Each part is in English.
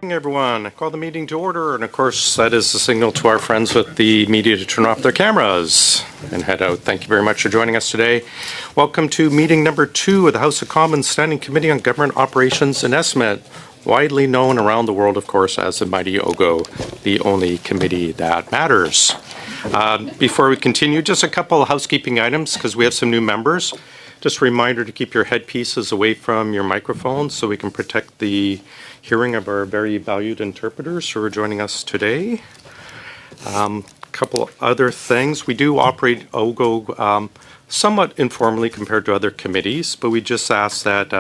Good morning, everyone. I call the meeting to order, and of course, that is the signal to our friends with the media to turn off their cameras and head out. Thank you very much for joining us today. Welcome to meeting number 2 of the House of Commons Standing Committee on Government Operations and Estimate, widely known around the world, of course, as the mighty Oggo, the only committee that matters. Before we continue, just a couple of housekeeping items, because we have some new members. Just a reminder to keep your headpieces away from your microphones so we can protect the hearing of our very valued interpreters who are joining us today. A couple other things. We do operate Oggo somewhat informally compared to other committees, but we just ask that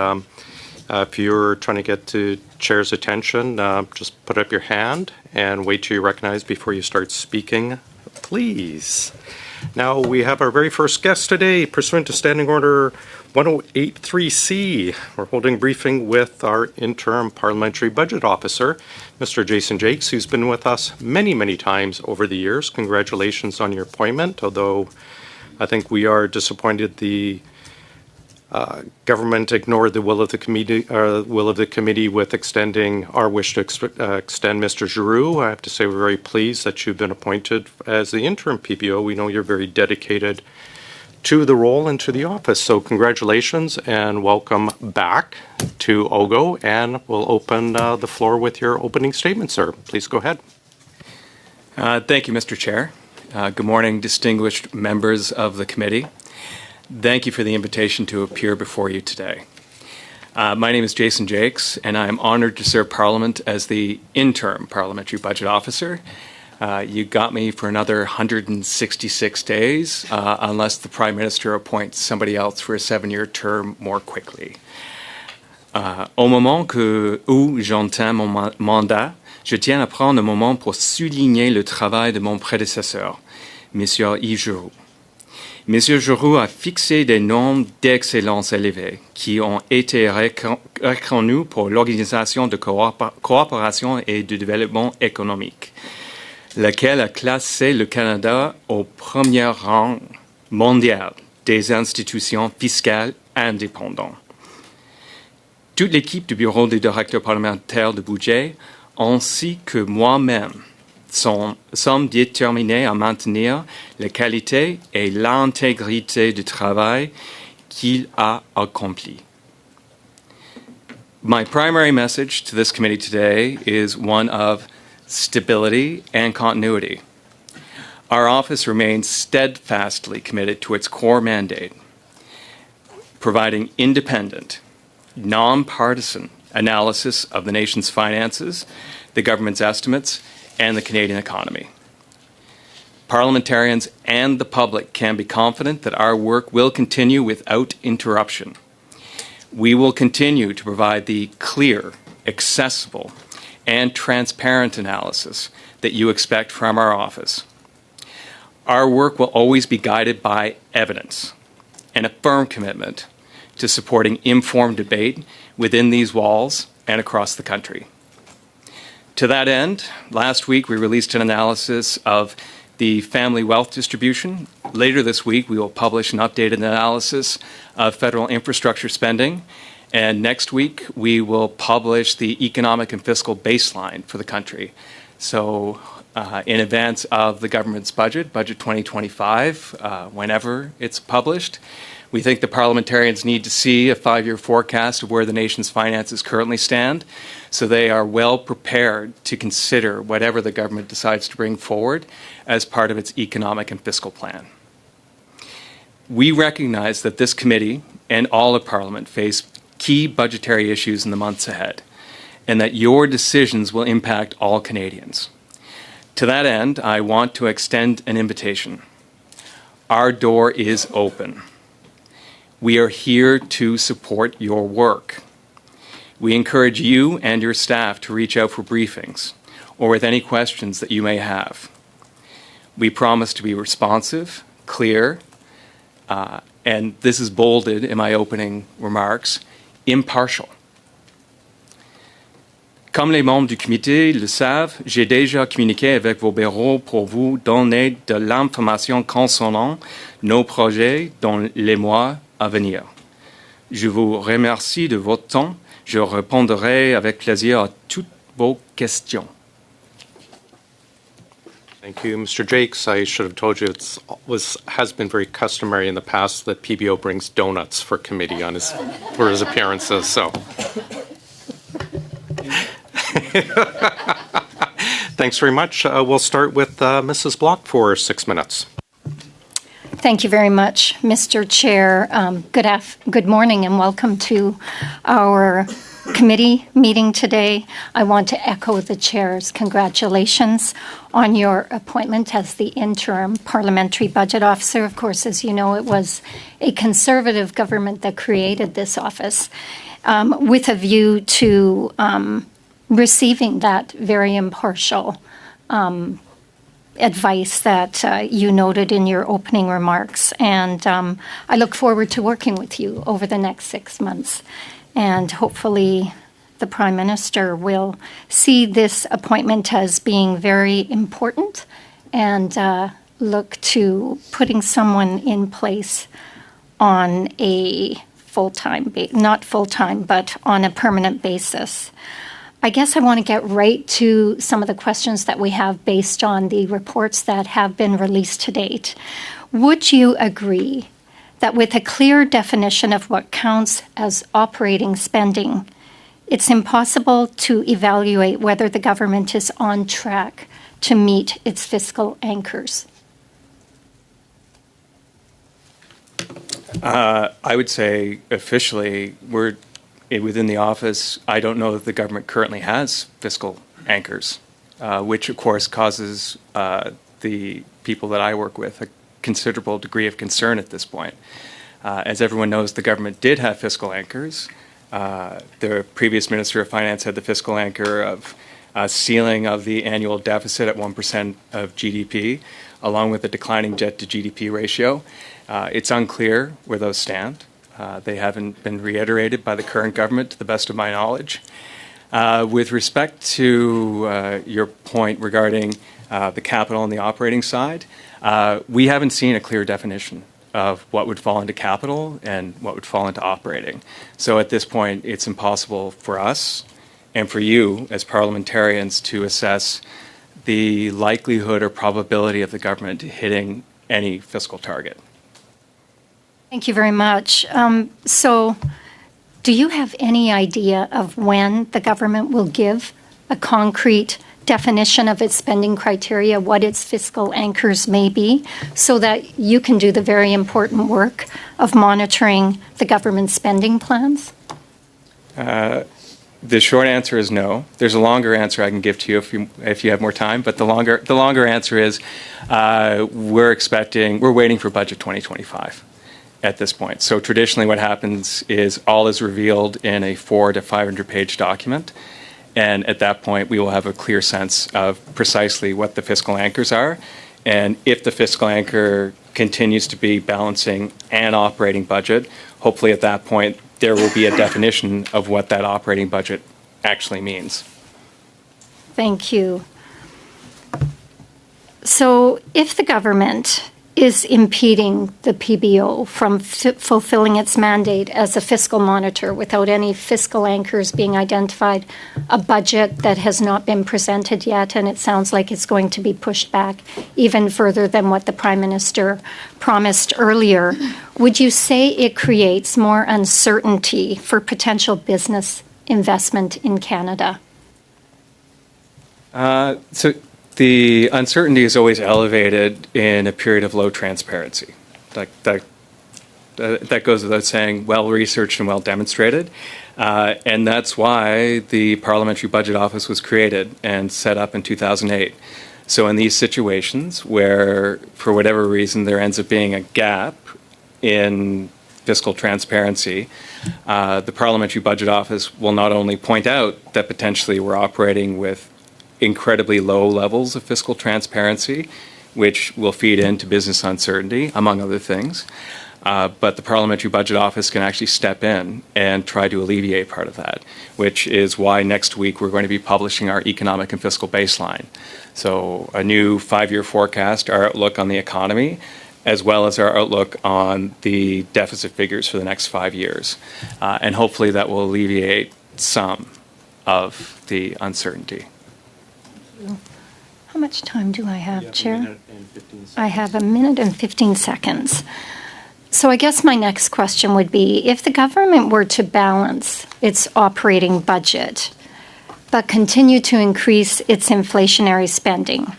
if you're trying to get to chair's attention, just put up your hand and wait till you're recognized before you start speaking, please. Now we have our very first guest today, pursuant to Standing Order 1083C. We're holding a briefing with our interim parliamentary budget officer, Mr. Jason Jakes, who's been with us many, many times over the years. Congratulations on your appointment, although I think we are disappointed the government ignored the will of the committee with extending our wish to extend Mr. Giroux. I have to say we're very pleased that you've been appointed as the interim PPO. We know you're very dedicated to the role and to the office. So congratulations and welcome back to Oggo, and we'll open the floor with your opening statement, sir. Please go ahead. Thank you, Mr. Chair. Good morning, distinguished members of the committee. Thank you for the invitation to appear before you today. My name is Jason Jakes, and I am honored to serve Parliament as the interim parliamentary budget officer. You got me for another 166 days, unless the Prime Minister appoints somebody else for a 7-year term more quickly. Au moment où j'entame mon mandat, je tiens à prendre un moment pour souligner le travail de mon prédécesseur, M. Yves Giroux. M. Giroux a fixé des normes d'excellence élevées qui ont été reconnues pour l'Organisation de coopération et de développement économique, laquelle a classé le Canada au premier rang mondial des institutions fiscales indépendantes. Toute l'équipe du Bureau du directeur parlementaire de budget, ainsi que moi-même, sommes déterminés à maintenir la qualité et l'intégrité du travail qu'il a accompli. My primary message to this committee today is one of stability and continuity. Our office remains steadfastly committed to its core mandate, providing independent, nonpartisan analysis of the nation's finances, the government's estimates, and the Canadian economy. Parliamentarians and the public can be confident that our work will continue without interruption. We will continue to provide the clear, accessible, and transparent analysis that you expect from our office. Our work will always be guided by evidence and a firm commitment to supporting informed debate within these walls and across the country. To that end, last week we released an analysis of the family wealth distribution. Later this week we will publish an updated analysis of federal infrastructure spending. And next week we will publish the economic and fiscal baseline for the country. So in advance of the government's budget 2025, whenever it's published, we think the parliamentarians need to see a 5-year forecast of where the nation's finances currently stand, so they are well prepared to consider whatever the government decides to bring forward as part of its economic and fiscal plan. We recognize that this committee and all of Parliament face key budgetary issues in the months ahead, and that your decisions will impact all Canadians. To that end, I want to extend an invitation. Our door is open. We are here to support your work. We encourage you and your staff to reach out for briefings or with any questions that you may have. We promise to be responsive, clear, and this is bolded in my opening remarks, impartial. Comme les membres du comité le savent, j'ai déjà communiqué avec vos bureaux pour vous donner de l'information concernant nos projets dans les mois à venir. Je vous remercie de votre temps. Je répondrai avec plaisir à toutes vos questions. Thank you, Mr. Jakes. I should have told you has been very customary in the past that PBO brings donuts for committee for his appearances. So, thanks very much. We'll start with Mrs. Block for 6 minutes. Thank you very much, Mr. Chair. Good morning and welcome to our committee meeting today. I want to echo the Chair's congratulations on your appointment as the interim parliamentary budget officer. Of course, as you know, it was a Conservative government that created this office with a view to receiving that very impartial advice that you noted in your opening remarks. And I look forward to working with you over the next 6 months. And hopefully the Prime Minister will see this appointment as being very important and look to putting someone in place on a full-time, not full-time, but on a permanent basis. I guess I want to get right to some of the questions that we have based on the reports that have been released to date. Would you agree that with a clear definition of what counts as operating spending, it's impossible to evaluate whether the government is on track to meet its fiscal anchors? I would say officially we're within the office. I don't know that the government currently has fiscal anchors, which of course causes the people that I work with a considerable degree of concern at this point. As everyone knows, the government did have fiscal anchors. The previous Minister of Finance had the fiscal anchor of ceiling of the annual deficit at 1% of GDP, along with a declining debt to GDP ratio. It's unclear where those stand. They haven't been reiterated by the current government, to the best of my knowledge. With respect to your point regarding the capital and the operating side, we haven't seen a clear definition of what would fall into capital and what would fall into operating. So at this point, it's impossible for us and for you as parliamentarians to assess the likelihood or probability of the government hitting any fiscal target. Thank you very much. So do you have any idea of when the government will give a concrete definition of its spending criteria, what its fiscal anchors may be, so that you can do the very important work of monitoring the government's spending plans? The short answer is no. There's a longer answer I can give to you if you have more time, but the longer answer is we're waiting for budget 2025 at this point. So traditionally what happens is all is revealed in a 400 to 500 page document. And at that point, we will have a clear sense of precisely what the fiscal anchors are. And if the fiscal anchor continues to be balancing an operating budget, hopefully at that point, there will be a definition of what that operating budget actually means. Thank you. So if the government is impeding the PBO from fulfilling its mandate as a fiscal monitor without any fiscal anchors being identified, a budget that has not been presented yet, and it sounds like it's going to be pushed back even further than what the Prime Minister promised earlier, would you say it creates more uncertainty for potential business investment in Canada? So the uncertainty is always elevated in a period of low transparency. That goes without saying, well researched and well demonstrated. And that's why the Parliamentary Budget Office was created and set up in 2008. So in these situations where, for whatever reason, there ends up being a gap in fiscal transparency, the Parliamentary Budget Office will not only point out that potentially we're operating with incredibly low levels of fiscal transparency, which will feed into business uncertainty, among other things. But the Parliamentary Budget Office can actually step in and try to alleviate part of that, which is why next week we're going to be publishing our economic and fiscal baseline. So a new 5-year forecast, our outlook on the economy, as well as our outlook on the deficit figures for the next 5 years. And hopefully that will alleviate some of the uncertainty. How much time do I have, Chair? I have a minute and 15 seconds. So I guess my next question would be, if the government were to balance its operating budget, but continue to increase its inflationary spending,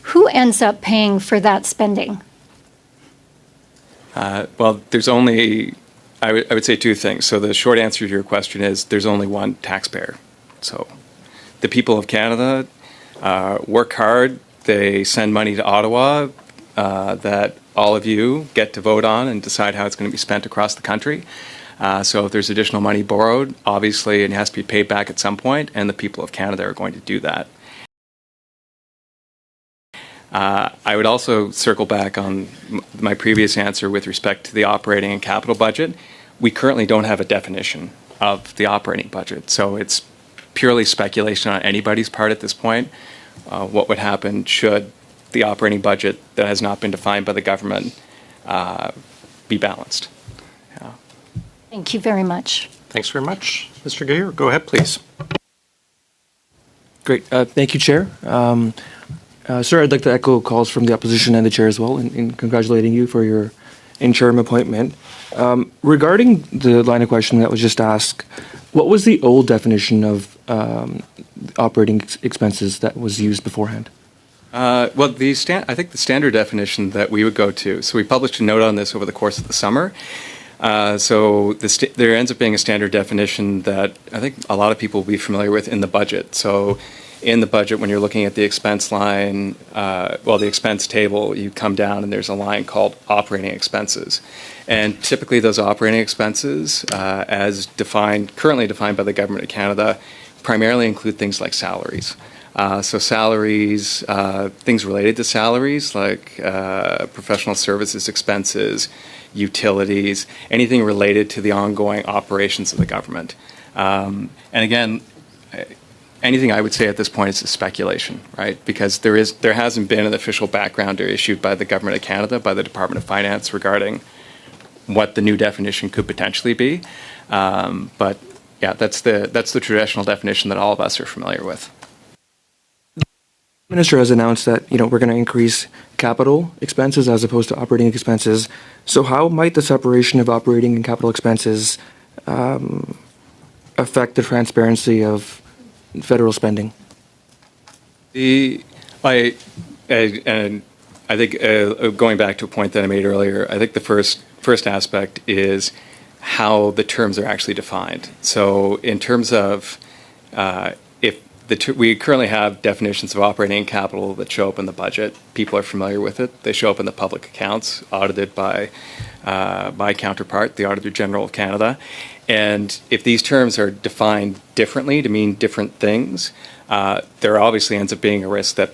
who ends up paying for that spending? Well, there's only, I would say two things. So the short answer to your question is there's only one taxpayer. So the people of Canada work hard. They send money to Ottawa that all of you get to vote on and decide how it's going to be spent across the country. So if there's additional money borrowed, obviously it has to be paid back at some point, and the people of Canada are going to do that. I would also circle back on my previous answer with respect to the operating and capital budget. We currently don't have a definition of the operating budget, so it's purely speculation on anybody's part at this point. What would happen should the operating budget that has not been defined by the government be balanced? Yeah. Thank you very much. Thanks very much. Mr. Geyer, go ahead, please. Great. Thank you, Chair. Sir, I'd like to echo calls from the opposition and the Chair as well in congratulating you for your interim appointment. Regarding the line of questioning that was just asked, what was the old definition of operating expenses that was used beforehand? Well, I think the standard definition that we would go to, so we published a note on this over the course of the summer. So there ends up being a standard definition that I think a lot of people will be familiar with in the budget. So in the budget, when you're looking at the expense line, the expense table, you come down and there's a line called operating expenses. And typically those operating expenses, as currently defined by the Government of Canada, primarily include things like salaries. So salaries, things related to salaries like professional services expenses, utilities, anything related to the ongoing operations of the government. And again, anything I would say at this point is a speculation, right? Because there hasn't been an official backgrounder issued by the Government of Canada, by the Department of Finance regarding what the new definition could potentially be. But yeah, that's the traditional definition that all of us are familiar with. The Minister has announced that we're going to increase capital expenses as opposed to operating expenses. So how might the separation of operating and capital expenses affect the transparency of federal spending? I think going back to a point that I made earlier, I think the first aspect is how the terms are actually defined. So in terms of we currently have definitions of operating and capital that show up in the budget. People are familiar with it. They show up in the public accounts audited by my counterpart, the Auditor General of Canada. And if these terms are defined differently to mean different things, there obviously ends up being a risk that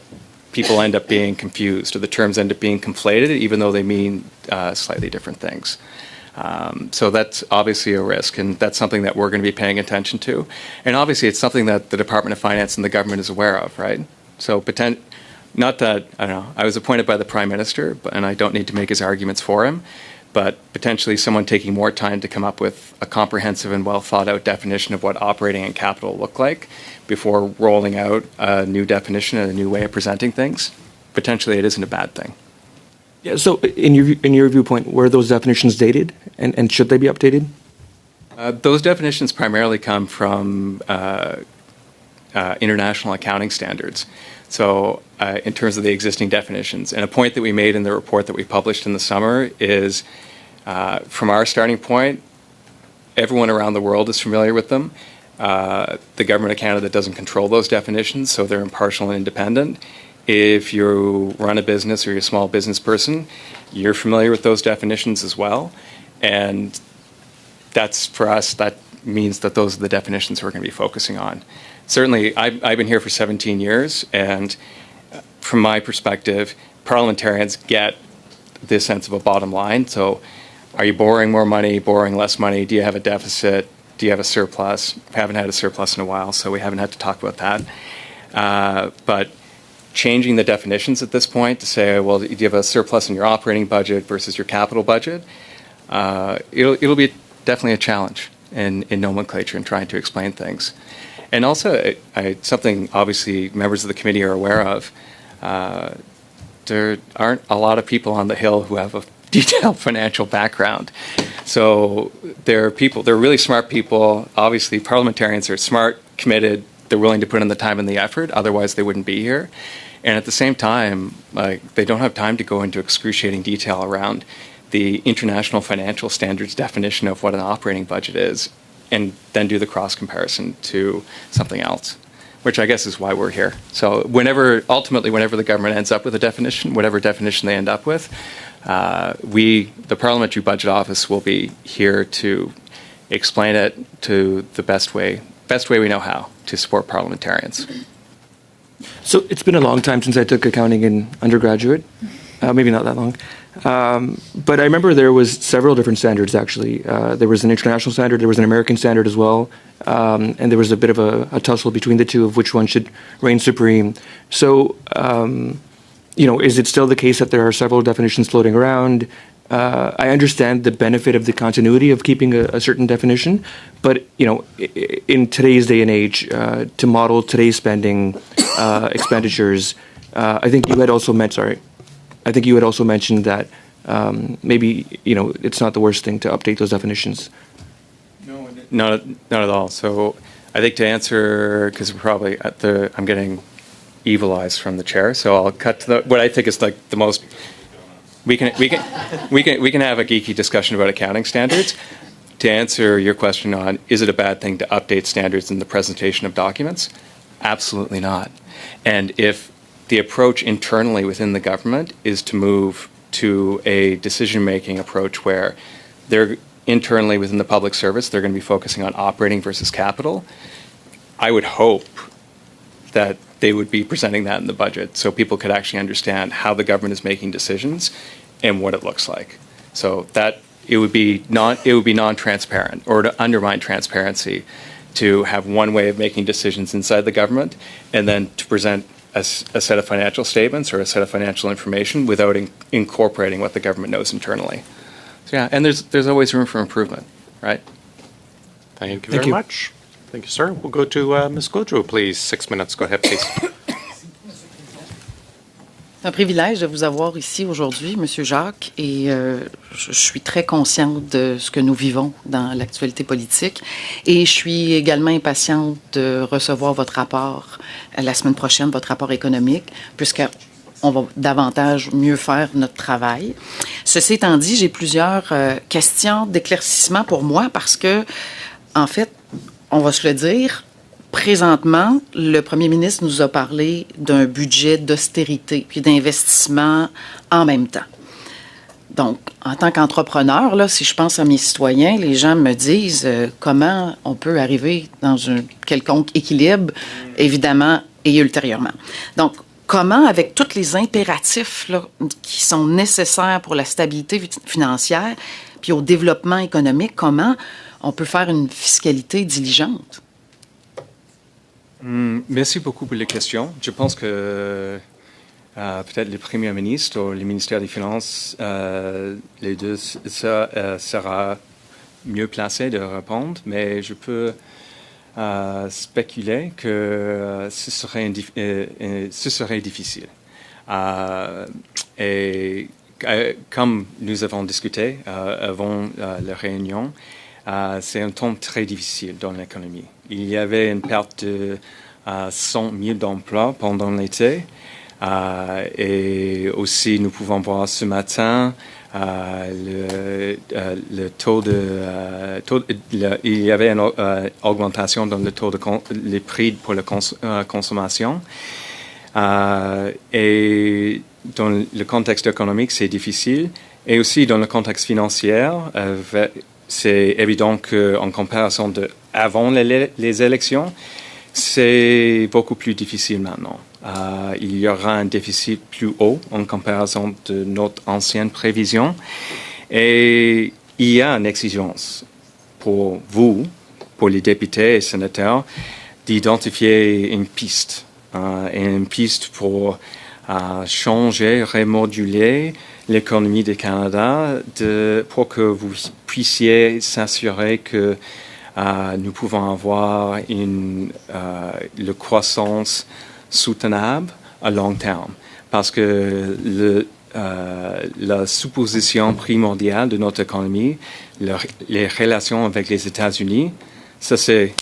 people end up being confused or the terms end up being conflated, even though they mean slightly different things. So that's obviously a risk, and that's something that we're going to be paying attention to. And obviously, it's something that the Department of Finance and the government is aware of, right? So not that, I don't know, I was appointed by the Prime Minister, and I don't need to make his arguments for him, but potentially someone taking more time to come up with a comprehensive and well-thought-out definition of what operating and capital look like before rolling out a new definition and a new way of presenting things, potentially it isn't a bad thing. Yeah. So in your viewpoint, were those definitions dated, and should they be updated? Those definitions primarily come from international accounting standards. So in terms of the existing definitions, and a point that we made in the report that we published in the summer is from our starting point, everyone around the world is familiar with them. The Government of Canada doesn't control those definitions, so they're impartial and independent. If you run a business or you're a small business person, you're familiar with those definitions as well. And that's, for us, that means that those are the definitions we're going to be focusing on. Certainly, I've been here for 17 years, and from my perspective, parliamentarians get this sense of a bottom line. So are you borrowing more money, borrowing less money? Do you have a deficit? Do you have a surplus? We haven't had a surplus in a while, so we haven't had to talk about that. But changing the definitions at this point to say, well, do you have a surplus in your operating budget versus your capital budget? It'll be definitely a challenge in nomenclature and trying to explain things. And also, something obviously members of the committee are aware of, there aren't a lot of people on the Hill who have a detailed financial background. So they're really smart people. Obviously, parliamentarians are smart, committed, they're willing to put in the time and the effort, otherwise they wouldn't be here. And at the same time, they don't have time to go into excruciating detail around the international financial standards definition of what an operating budget is, and then do the cross comparison to something else, which I guess is why we're here. So ultimately, whenever the government ends up with a definition, whatever definition they end up with, the Parliamentary Budget Office will be here to explain it to the best way we know how to support parliamentarians. So it's been a long time since I took accounting in undergraduate, maybe not that long. But I remember there was several different standards, actually. There was an international standard, there was an American standard as well, and there was a bit of a tussle between the two of which one should reign supreme. So, is it still the case that there are several definitions floating around? I understand the benefit of the continuity of keeping a certain definition, but in today's day and age, to model today's spending expenditures, I think you had also mentioned that maybe it's not the worst thing to update those definitions. No, not at all. So I think to answer, because we're probably I'm getting evil eyes from the chair, so I'll cut to what I think is like the most. We can have a geeky discussion about accounting standards. To answer your question on, is it a bad thing to update standards in the presentation of documents? Absolutely not. And if the approach internally within the government is to move to a decision-making approach where they're internally within the public service, they're going to be focusing on operating versus capital, I would hope that they would be presenting that in the budget so people could actually understand how the government is making decisions and what it looks like. So that it would be non-transparent, or to undermine transparency, to have one way of making decisions inside the government and then to present a set of financial statements or a set of financial information without incorporating what the government knows internally. So yeah, and there's always room for improvement, right? Thank you very much. Thank you, sir. We'll go to Ms. Gaudreau, please. 6 minutes. Go ahead, please. C'est un privilège de vous avoir ici aujourd'hui, Monsieur Jacques, et je suis très consciente de ce que nous vivons dans l'actualité politique. Et je suis également impatiente de recevoir votre rapport la semaine prochaine, votre rapport économique, puisqu'on va davantage mieux faire notre travail. Ceci étant dit, j'ai plusieurs questions d'éclaircissement pour moi parce que, en fait, on va se le dire, présentement, le premier ministre nous a parlé d'un budget d'austérité puis d'investissement en même temps. Donc, en tant qu'entrepreneur, là, si je pense à mes citoyens, les gens me disent comment on peut arriver dans un quelconque équilibre, évidemment, et ultérieurement. Donc, comment, avec tous les impératifs là, qui sont nécessaires pour la stabilité financière puis au développement économique, comment on peut faire une fiscalité diligente? Merci beaucoup pour les questions. Je pense que peut-être le Premier ministre ou le ministère des Finances, les deux, ça sera mieux placé de répondre, mais je peux spéculer que ce serait difficile. Et comme nous avons discuté avant la réunion, c'est un temps très difficile dans l'économie. Il y avait une perte de 100 000 emplois pendant l'été. Et aussi, nous pouvons voir ce matin le taux il y avait une augmentation dans le taux de les prix pour la consommation. Et dans le contexte économique, c'est difficile. Et aussi dans le contexte financier, c'est évident qu'en comparaison de avant les élections, c'est beaucoup plus difficile maintenant. Il y aura un déficit plus haut en comparaison de notre ancienne prévision. Et il y a une exigence pour vous, pour les députés et sénateurs, d'identifier une piste. Et une piste pour changer, remoduler l'économie du Canada pour que vous puissiez s'assurer que nous pouvons avoir la croissance soutenable à long terme. Parce que la supposition primordiale de notre économie, les relations avec les États-Unis, ça c'est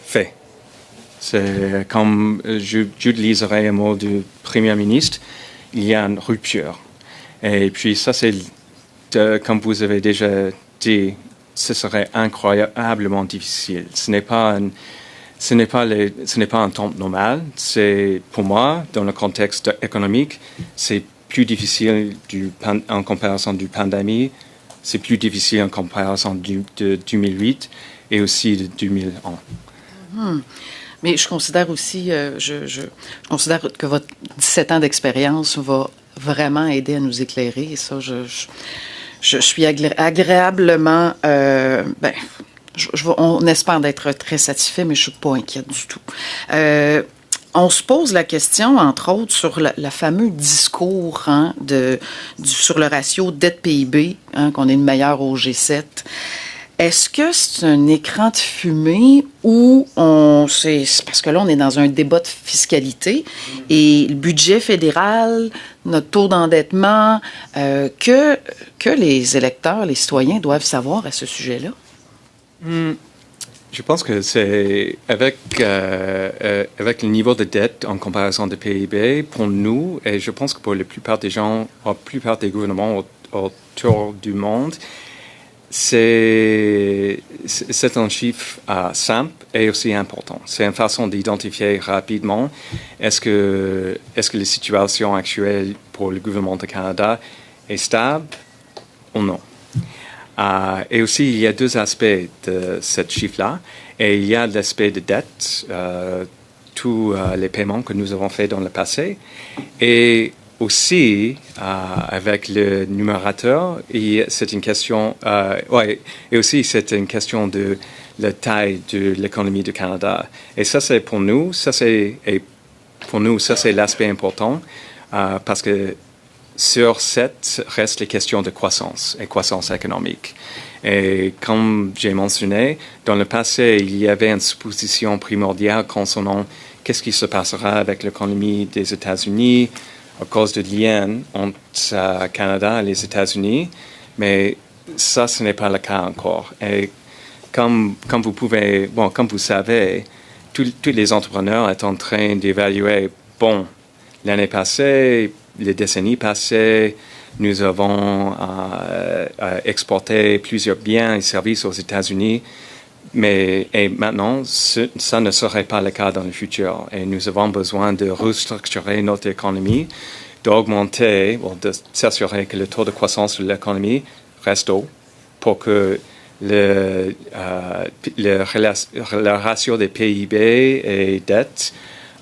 fait. C'est comme j'utiliserai un mot du Premier ministre, il y a une rupture. Et puis ça c'est, comme vous avez déjà dit, ce serait incroyablement difficile. Ce n'est pas un temps normal. C'est, pour moi, dans le contexte économique, c'est plus difficile en comparaison du pandémie. C'est plus difficile en comparaison de 2008 et aussi de 2001. Mais je considère aussi, je considère que votre 17 ans d'expérience va vraiment aider à nous éclairer. Et ça, je suis agréablement... on espère d'être très satisfait, mais je ne suis pas inquiète du tout. On se pose la question, entre autres, sur la fameux discours sur le ratio dette-PIB, qu'on est le meilleur au G7. Est-ce que c'est un écran de fumée ou c'est parce que là, on est dans un débat de fiscalité et le budget fédéral, notre taux d'endettement, que les électeurs, les citoyens doivent savoir à ce sujet-là? Je pense que c'est avec le niveau de dette en comparaison de PIB, pour nous, et je pense que pour la plupart des gens, la plupart des gouvernements autour du monde, c'est un chiffre simple et aussi important. C'est une façon d'identifier rapidement est-ce que la situation actuelle pour le gouvernement du Canada est stable ou non. Et aussi, il y a deux aspects de ce chiffre-là. Et il y a l'aspect de dette, tous les paiements que nous avons faits dans le passé. Et aussi, avec le numérateur, c'est une question, et aussi c'est une question de la taille de l'économie du Canada. Et ça, c'est pour nous, ça c'est l'aspect important, parce que sur Sept restent les questions de croissance et croissance économique. Et comme j'ai mentionné, dans le passé, il y avait une supposition primordiale concernant qu'est-ce qui se passera avec l'économie des États-Unis à cause du lien entre le Canada et les États-Unis, mais ça, ce n'est pas le cas encore. Et comme vous savez, tous les entrepreneurs sont en train d'évaluer, l'année passée, les décennies passées, nous avons exporté plusieurs biens et services aux États-Unis, mais maintenant, ça ne serait pas le cas dans le futur. Et nous avons besoin de restructurer notre économie, d'augmenter, de s'assurer que le taux de croissance de l'économie reste haut pour que le ratio des PIB et dette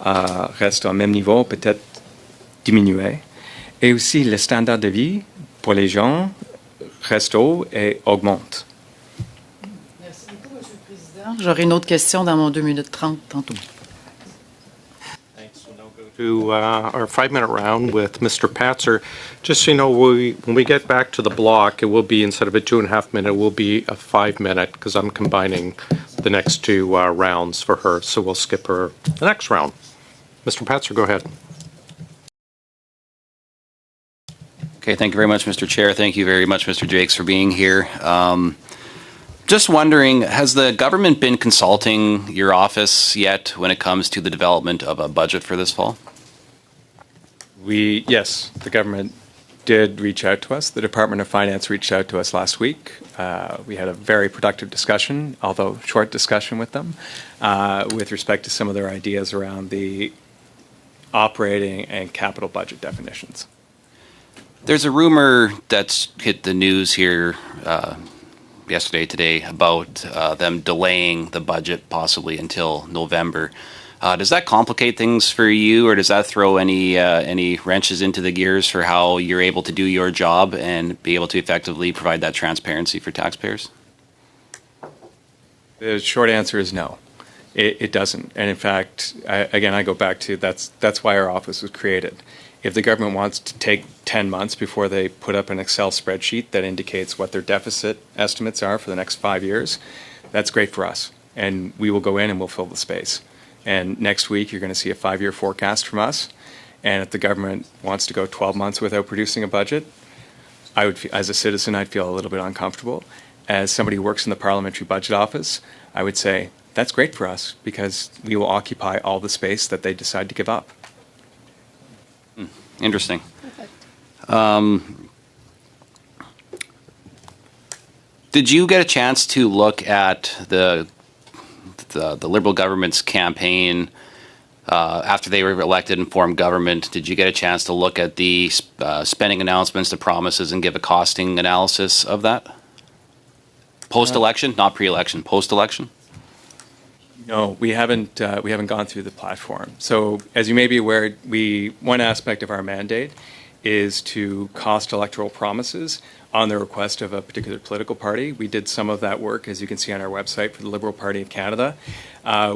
reste au même niveau, peut-être diminuer. Et aussi, le standard de vie pour les gens reste haut et augmente. Merci beaucoup, M. le Président. J'aurai une autre question dans mon 2 minutes 30 tantôt. Thanks. We'll now go to our 5-minute round with Mr. Patzer. Just so you know, when we get back to the block, it will be, instead of a 2.5 minute, it will be a 5-minute, because I'm combining the next two rounds for her. So we'll skip her the next round. Mr. Patzer, go ahead. Okay, thank you very much, Mr. Chair. Thank you very much, Mr. Jakes, for being here. Just wondering, has the government been consulting your office yet when it comes to the development of a budget for this fall? Yes, the government did reach out to us. The Department of Finance reached out to us last week. We had a very productive discussion, although short discussion with them, with respect to some of their ideas around the operating and capital budget definitions. There's a rumor that's hit the news here yesterday, today, about them delaying the budget possibly until November. Does that complicate things for you, or does that throw any wrenches into the gears for how you're able to do your job and be able to effectively provide that transparency for taxpayers? The short answer is no. It doesn't. And in fact, I go back to that's why our office was created. If the government wants to take 10 months before they put up an Excel spreadsheet that indicates what their deficit estimates are for the next 5 years, that's great for us. And we will go in and we'll fill the space. And next week, you're going to see a 5-year forecast from us. And if the government wants to go 12 months without producing a budget, I would, as a citizen, I'd feel a little bit uncomfortable. As somebody who works in the Parliamentary Budget Office, I would say, that's great for us because we will occupy all the space that they decide to give up. Interesting. Did you get a chance to look at the Liberal government's campaign after they were elected and formed government? Did you get a chance to look at the spending announcements, the promises, and give a costing analysis of that? Post-election, not pre-election, post-election? No, we haven't gone through the platform. So as you may be aware, one aspect of our mandate is to cost electoral promises on the request of a particular political party. We did some of that work, as you can see on our website, for the Liberal Party of Canada.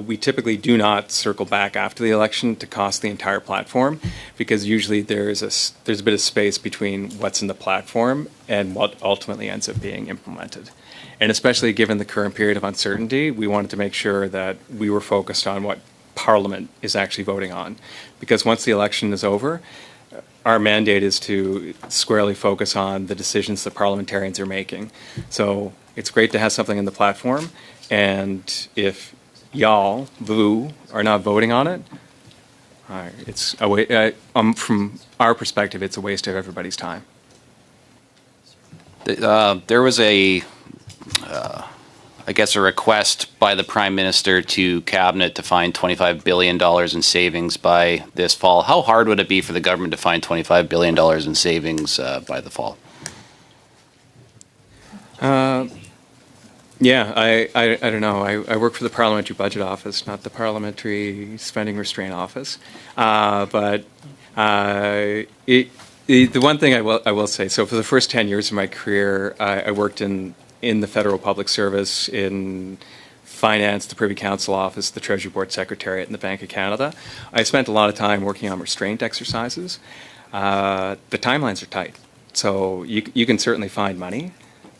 We typically do not circle back after the election to cost the entire platform, because usually there's a bit of space between what's in the platform and what ultimately ends up being implemented. And especially given the current period of uncertainty, we wanted to make sure that we were focused on what Parliament is actually voting on. Because once the election is over, our mandate is to squarely focus on the decisions that parliamentarians are making. So it's great to have something in the platform, and if y'all, vous, are not voting on it, it's from our perspective, it's a waste of everybody's time. There was a request by the Prime Minister to Cabinet to find $25 billion in savings by this fall. How hard would it be for the government to find $25 billion in savings by the fall? Yeah, I don't know. I work for the Parliamentary Budget Office, not the Parliamentary Spending Restraint Office. But the one thing I will say, so for the first 10 years of my career, I worked in the federal public service, in finance, the Privy Council Office, the Treasury Board Secretariat, and the Bank of Canada. I spent a lot of time working on restraint exercises. The timelines are tight, so you can certainly find money.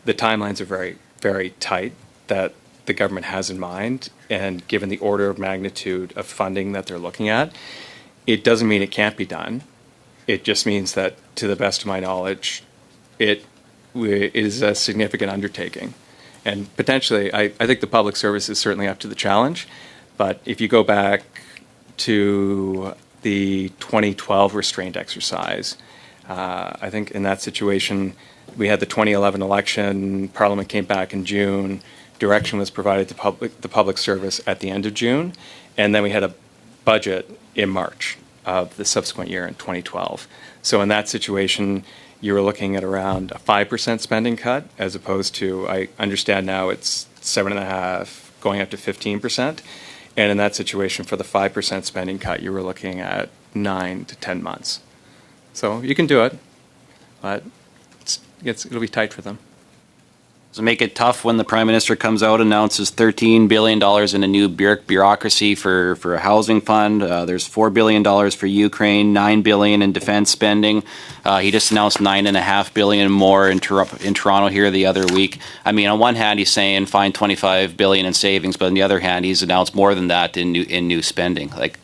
The timelines are very, very tight that the government has in mind, and given the order of magnitude of funding that they're looking at, it doesn't mean it can't be done. It just means that, to the best of my knowledge, it is a significant undertaking. And potentially, I think the public service is certainly up to the challenge. But if you go back to the 2012 restraint exercise, I think in that situation, we had the 2011 election, Parliament came back in June, direction was provided to the public service at the end of June, and then we had a budget in March of the subsequent year in 2012. So in that situation, you were looking at around a 5% spending cut, as opposed to, I understand now it's 7.5%, going up to 15%. And in that situation, for the 5% spending cut, you were looking at 9 to 10 months. So you can do it, but it'll be tight for them. Does it make it tough when the Prime Minister comes out and announces $13 billion in a new bureaucracy for a housing fund? There's $4 billion for Ukraine, $9 billion in defense spending. He just announced $9.5 billion more in Toronto here the other week. I mean, on one hand, he's saying find $25 billion in savings, but on the other hand, he's announced more than that in new spending. Like,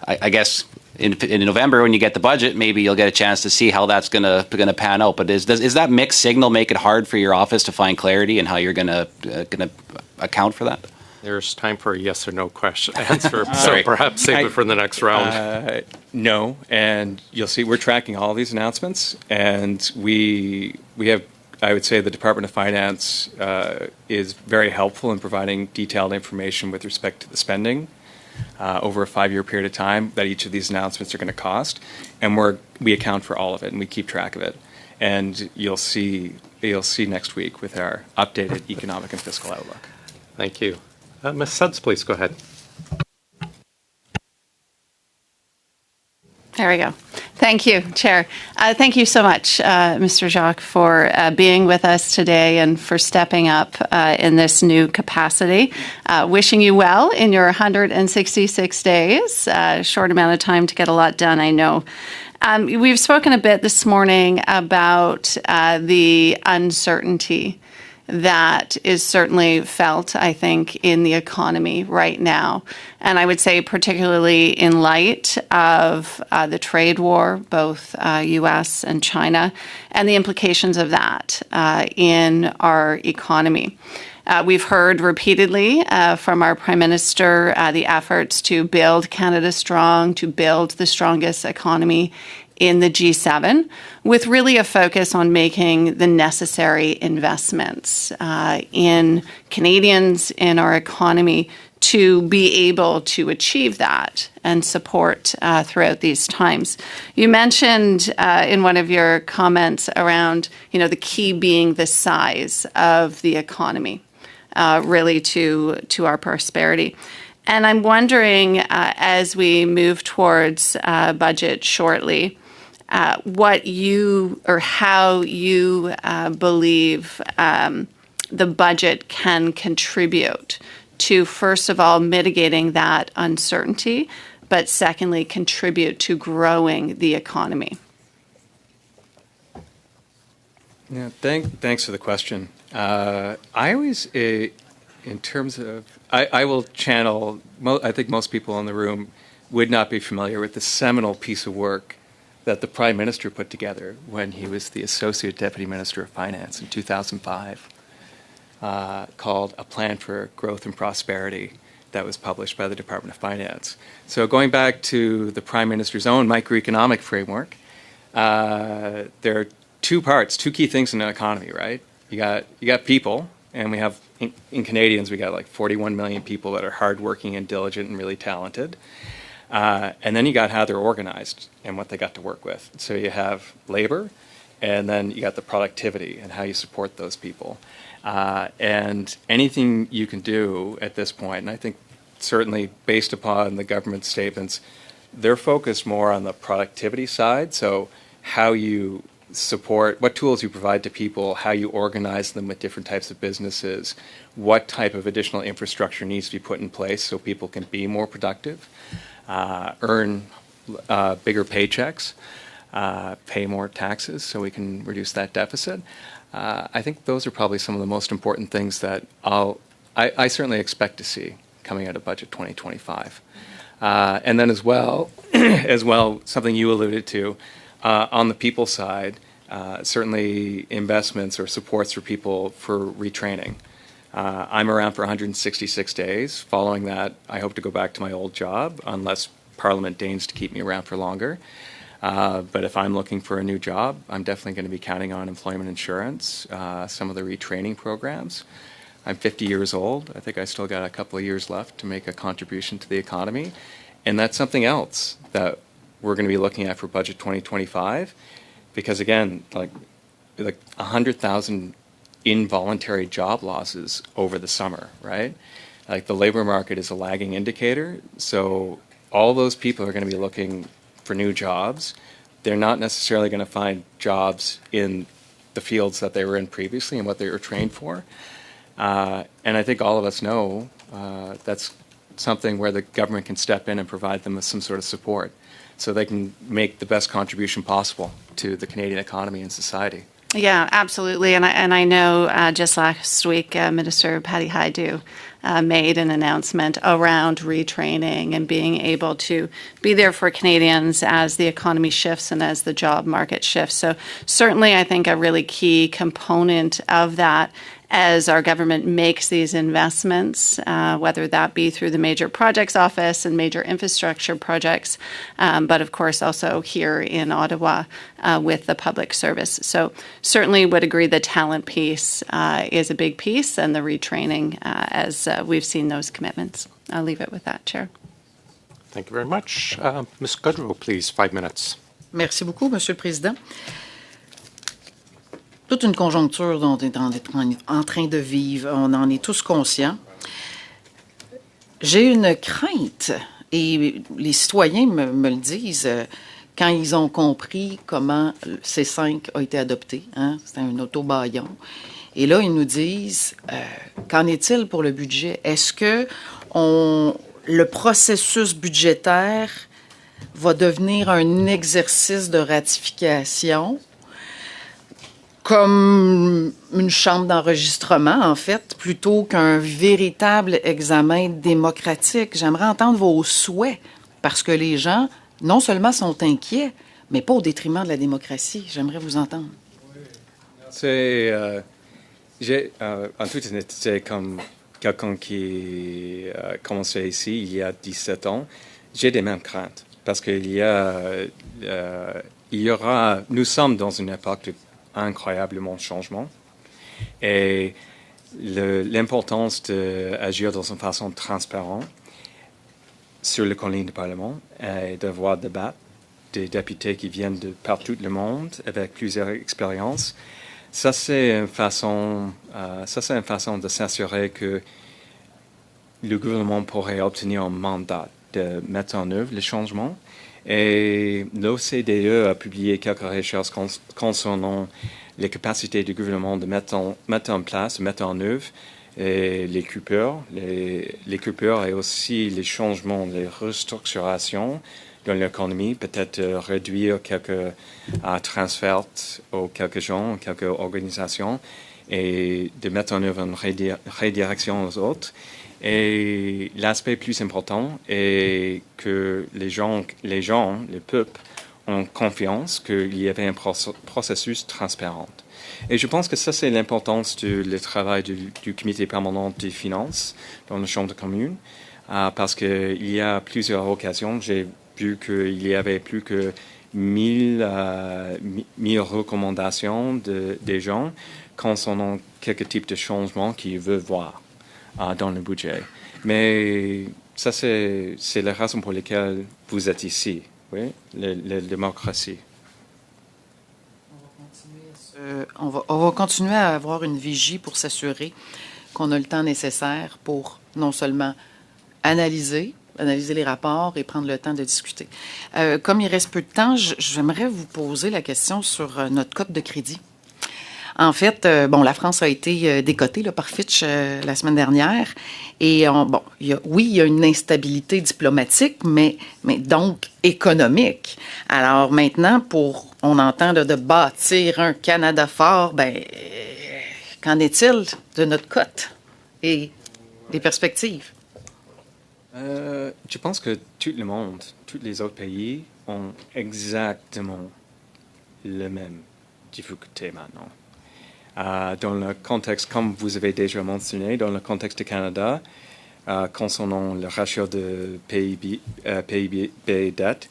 I guess in November, when you get the budget, maybe you'll get a chance to see how that's gonna pan out. But is that mixed signal make it hard for your office to find clarity and how you're gonna account for that? There's time for a yes or no answer, so perhaps save it for the next round. No, and you'll see we're tracking all these announcements, and we have, I would say, the Department of Finance is very helpful in providing detailed information with respect to the spending over a 5-year period of time that each of these announcements are going to cost, and we account for all of it and we keep track of it. And you'll see next week with our updated economic and fiscal outlook. Thank you. Ms. Suds, please go ahead. There we go. Thank you, Chair. Thank you so much, Mr. Jacques, for being with us today and for stepping up in this new capacity. Wishing you well in your 166 days. Short amount of time to get a lot done, I know. We've spoken a bit this morning about the uncertainty that is certainly felt, I think, in the economy right now. And I would say particularly in light of the trade war, both U.S. and China, and the implications of that in our economy. We've heard repeatedly from our Prime Minister the efforts to build Canada strong, to build the strongest economy in the G7, with really a focus on making the necessary investments in Canadians, in our economy, to be able to achieve that and support throughout these times. You mentioned in one of your comments around, the key being the size of the economy, really to our prosperity. And I'm wondering, as we move towards budget shortly, what you or how you believe the budget can contribute to, first of all, mitigating that uncertainty, but secondly, contribute to growing the economy. Yeah, thanks for the question. I always, in terms of, I will channel, I think most people in the room would not be familiar with the seminal piece of work that the Prime Minister put together when he was the Associate Deputy Minister of Finance in 2005, called A Plan for Growth and Prosperity, that was published by the Department of Finance. So going back to the Prime Minister's own microeconomic framework, there are two parts, two key things in an economy, right? You got people, and we have, in Canadians, we got like 41 million people that are hardworking and diligent and really talented. And then you got how they're organized and what they got to work with. So you have labor, and then you got the productivity and how you support those people. And anything you can do at this point, and I think certainly based upon the government statements, they're focused more on the productivity side. So how you support, what tools you provide to people, how you organize them with different types of businesses, what type of additional infrastructure needs to be put in place so people can be more productive. Earn bigger paychecks, pay more taxes so we can reduce that deficit. I think those are probably some of the most important things that I certainly expect to see coming out of Budget 2025. And then as well, something you alluded to, on the people side, certainly investments or supports for people for retraining. I'm around for 166 days. Following that, I hope to go back to my old job unless Parliament deigns to keep me around for longer. But if I'm looking for a new job, I'm definitely going to be counting on employment insurance, some of the retraining programs. I'm 50 years old. I think I still got a couple of years left to make a contribution to the economy. And that's something else that we're going to be looking at for Budget 2025. Because again, like 100,000 involuntary job losses over the summer, right? Like the labor market is a lagging indicator. So all those people are going to be looking for new jobs. They're not necessarily going to find jobs in the fields that they were in previously and what they were trained for. And I think all of us know that's something where the government can step in and provide them with some sort of support so they can make the best contribution possible to the Canadian economy and society. Yeah, absolutely. And I know just last week, Minister Patty Hajdu made an announcement around retraining and being able to be there for Canadians as the economy shifts and as the job market shifts. So certainly, I think a really key component of that as our government makes these investments, whether that be through the Major Projects Office and major infrastructure projects, but of course also here in Ottawa with the public service. So certainly would agree the talent piece is a big piece and the retraining as we've seen those commitments. I'll leave it with that, Chair. Thank you very much. Ms. Goodrow, please, 5 minutes. Merci beaucoup, Monsieur le Président. Toute une conjoncture dont on est en train de vivre, on en est tous conscients. J'ai une crainte, et les citoyens me le disent, quand ils ont compris comment C5 a été adopté. Hein, c'est un autobaillon. Et là, ils nous disent, qu'en est-il pour le budget? Est-ce que le processus budgétaire va devenir un exercice de ratification comme une chambre d'enregistrement, en fait, plutôt qu'un véritable examen démocratique. J'aimerais entendre vos souhaits, parce que les gens, non seulement sont inquiets, mais pas au détriment de la démocratie. J'aimerais vous entendre. En toute honnêteté, comme quelqu'un qui a commencé ici il y a 17 ans, j'ai des mêmes craintes. Parce nous sommes dans une époque d'incroyablement changement. Et l'importance d'agir dans une façon transparente sur le colline du Parlement et d'avoir débat des députés qui viennent de partout le monde avec plusieurs expériences. Ça, c'est une façon de s'assurer que le gouvernement pourrait obtenir un mandat de mettre en œuvre les changements. Et l'OCDE a publié quelques recherches concernant les capacités du gouvernement de mettre en place, mettre en œuvre les coupures et aussi les changements, les restructurations dans l'économie, peut-être réduire quelques transferts aux quelques gens, quelques organisations et de mettre en œuvre une redirection aux autres. Et l'aspect plus important est que le peuple ont confiance qu'il y avait un processus transparent. Et je pense que ça, c'est l'importance du travail du comité permanent des finances dans la Chambre de communes, parce qu'il y a plusieurs occasions, j'ai vu qu'il y avait plus que 1000 recommandations des gens concernant quelques types de changements qu'ils veulent voir dans le budget. Mais ça, c'est la raison pour laquelle vous êtes ici, oui, la démocratie. On va continuer à avoir une vigie pour s'assurer qu'on a le temps nécessaire pour non seulement analyser les rapports et prendre le temps de discuter. Comme il reste peu de temps, j'aimerais vous poser la question sur notre cote de crédit. En fait, la France a été décotée là, par Fitch la semaine dernière. Et il y a une instabilité diplomatique, mais donc économique. Alors maintenant, on entend de bâtir un Canada fort, qu'en est-il de notre cote et des perspectives? Je pense que tout le monde, tous les autres pays ont exactement les mêmes difficultés maintenant. Dans le contexte, comme vous avez déjà mentionné, dans le contexte du Canada, concernant le ratio de PIB dette,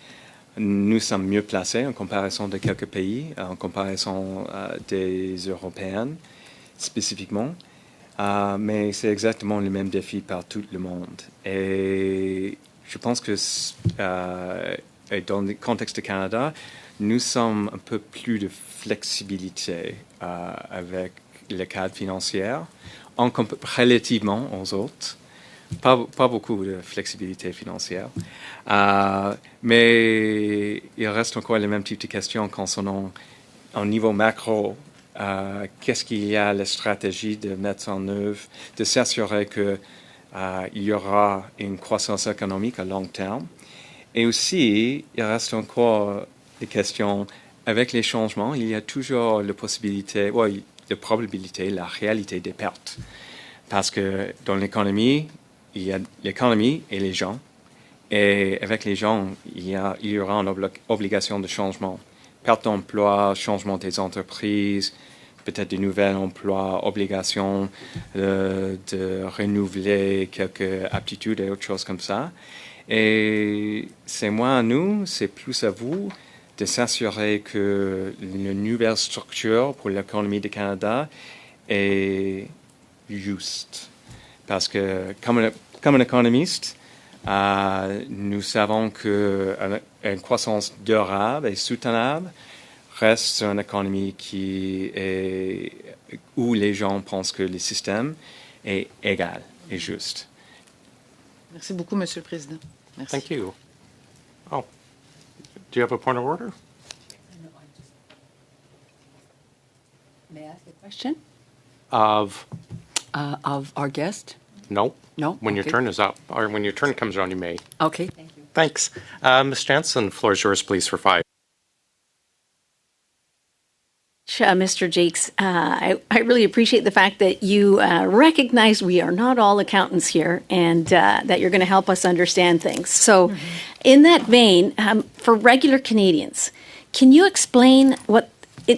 nous sommes mieux placés en comparaison de quelques pays, en comparaison des Européennes spécifiquement. Mais c'est exactement le même défi par tout le monde. Et je pense que dans le contexte du Canada, nous sommes un peu plus de flexibilité avec le cadre financier, relativement aux autres. Pas beaucoup de flexibilité financière. Mais il reste encore le même type de questions concernant, au niveau macro, qu'est-ce qu'il y a la stratégie de mettre en œuvre, de s'assurer qu'il y aura une croissance économique à long terme. Et aussi, il reste encore des questions. Avec les changements, il y a toujours la probabilité, la réalité des pertes. Parce que dans l'économie, il y a l'économie et les gens. Et avec les gens, il y aura une obligation de changement. Perte d'emploi, changement des entreprises, peut-être de nouveaux emplois, obligation de renouveler quelques aptitudes et autres choses comme ça. Et c'est moins à nous, c'est plus à vous de s'assurer que une nouvelle structure pour l'économie du Canada est juste. Parce que, comme un économiste, nous savons qu'une croissance durable et soutenable reste une économie où les gens pensent que le système est égal et juste. Merci beaucoup, Monsieur le Président. Merci. Thank you. Oh, do you have a point of order? May I ask a question Of of our guest? no. No? When your Okay. turn is up, or when your turn comes around, you may. Okay, thank you. Thanks. Ms. Jansen, floor is yours, please, for 5. much, Mr. Jakes. I really appreciate the fact that you recognize we are not all accountants here and that you're going to help us understand things. So, in that vein, for regular Canadians, can you explain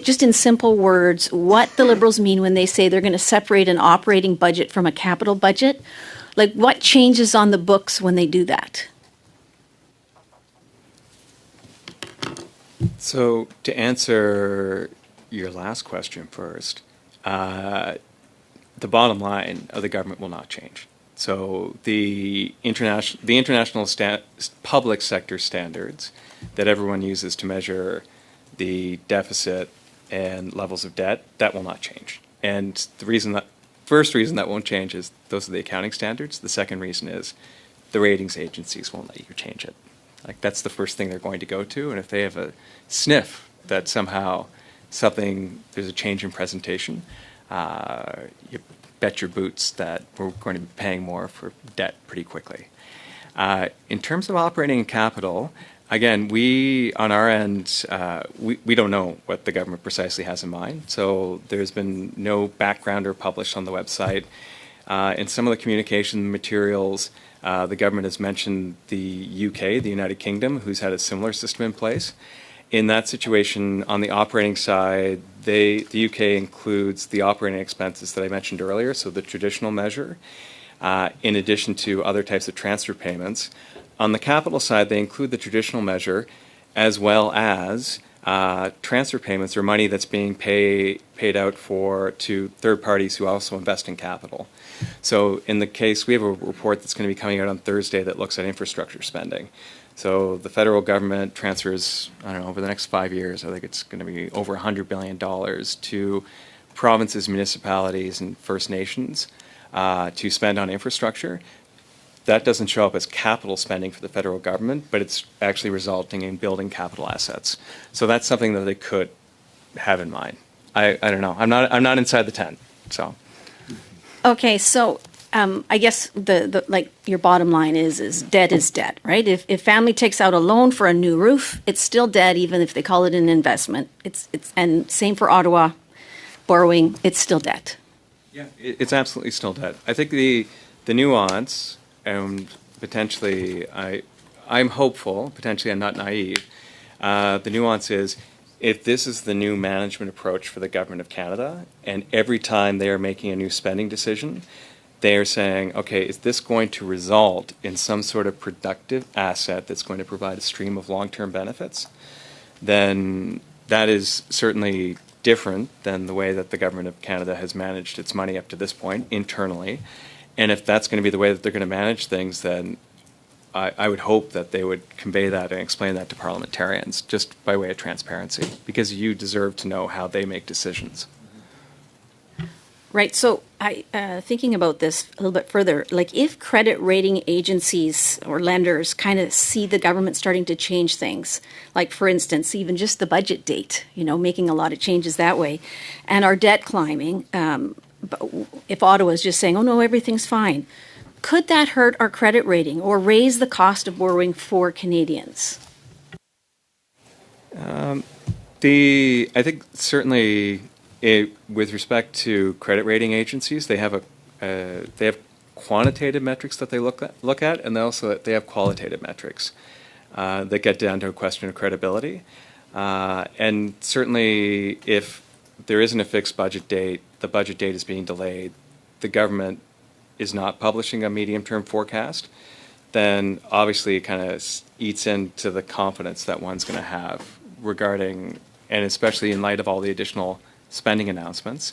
just in simple words, what the Liberals mean when they say they're going to separate an operating budget from a capital budget? Like, what changes on the books when they do that? So to answer your last question first, the bottom line of the government will not change. So the international public sector standards that everyone uses to measure the deficit and levels of debt, that will not change. And the first reason that won't change is those are the accounting standards. The second reason is the ratings agencies won't let you change it. Like, that's the first thing they're going to go to, and if they have a sniff that somehow there's a change in presentation, you bet your boots that we're going to be paying more for debt pretty quickly. In terms of operating capital, again, we, on our end, we don't know what the government precisely has in mind, so there's been no backgrounder published on the website. In some of the communication materials, the government has mentioned the UK, the United Kingdom, who's had a similar system in place. In that situation, on the operating side, the UK includes the operating expenses that I mentioned earlier, so the traditional measure, in addition to other types of transfer payments. On the capital side, they include the traditional measure as well as transfer payments or money that's being paid out to third parties who also invest in capital. So in the case, we have a report that's going to be coming out on Thursday that looks at infrastructure spending. So the federal government transfers, I don't know, over the next 5 years, I think it's going to be over $100 billion to provinces, municipalities, and First Nations to spend on infrastructure. That doesn't show up as capital spending for the federal government, but it's actually resulting in building capital assets. So that's something that they could have in mind. I don't know. I'm not inside the tent, so. Okay, so I guess the like your bottom line is debt, right? If family takes out a loan for a new roof, it's still debt, even if they call it an investment. It's and same for Ottawa, borrowing, it's still debt. Yeah, it's absolutely still debt. I think the nuance, and potentially I'm hopeful, potentially I'm not naive. The nuance is, if this is the new management approach for the Government of Canada, and every time they are making a new spending decision, they are saying, okay, is this going to result in some sort of productive asset that's going to provide a stream of long-term benefits, then that is certainly different than the way that the Government of Canada has managed its money up to this point internally. And if that's going to be the way that they're going to manage things, then I would hope that they would convey that and explain that to parliamentarians, just by way of transparency, because you deserve to know how they make decisions. Right. So thinking about this a little bit further, like if credit rating agencies or lenders kind of see the government starting to change things, like for instance, even just the budget date, making a lot of changes that way, and our debt climbing, if Ottawa is just saying, oh no, everything's fine, could that hurt our credit rating or raise the cost of borrowing for Canadians? I think certainly with respect to credit rating agencies, they have quantitative metrics that they look at, and they have qualitative metrics that get down to a question of credibility. And certainly, if there isn't a fixed budget date, the budget date is being delayed, the government is not publishing a medium-term forecast, then obviously it kind of eats into the confidence that one's going to have regarding, and especially in light of all the additional spending announcements,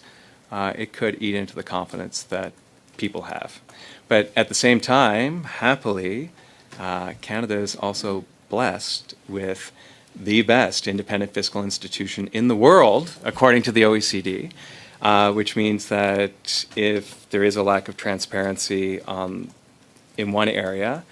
it could eat into the confidence that people have. But at the same time, happily, Canada is also blessed with the best independent fiscal institution in the world, according to the OECD, which means that if there is a lack of transparency in one area,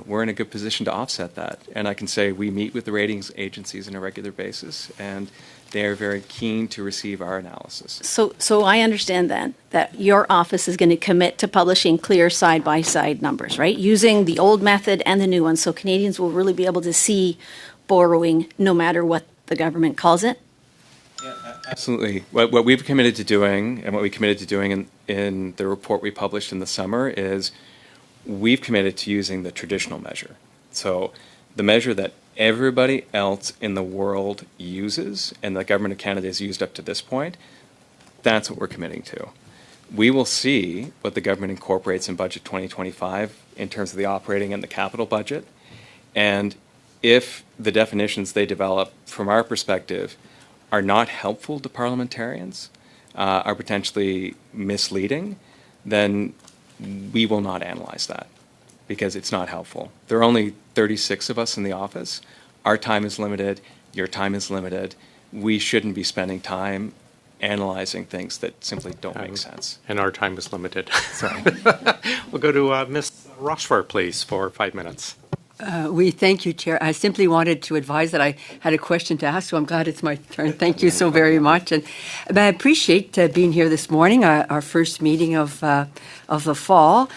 we're in a good position to offset that. And I can say we meet with the ratings agencies on a regular basis, and they are very keen to receive our analysis. So I understand then that your office is going to commit to publishing clear side-by-side numbers, right? Using the old method and the new one, so Canadians will really be able to see borrowing no matter what the government calls it? Yeah, Absolutely. What we've committed to doing, and what we committed to doing in the report we published in the summer, is we've committed to using the traditional measure. So the measure that everybody else in the world uses, and the Government of Canada has used up to this point, that's what we're committing to. We will see what the government incorporates in Budget 2025 in terms of the operating and the capital budget. And if the definitions they develop, from our perspective, are not helpful to parliamentarians, are potentially misleading, then we will not analyze that because it's not helpful. There are only 36 of us in the office. Our time is limited. Your time is limited. We shouldn't be spending time analyzing things that simply don't make sense. And our time is limited. Sorry. We'll go to Ms. Rochefort, please, for 5 minutes. Oui, thank you, Chair. I simply wanted to advise that I had a question to ask, so I'm glad it's my turn. Thank you so very much. And I appreciate being here this morning, our first meeting of the fall.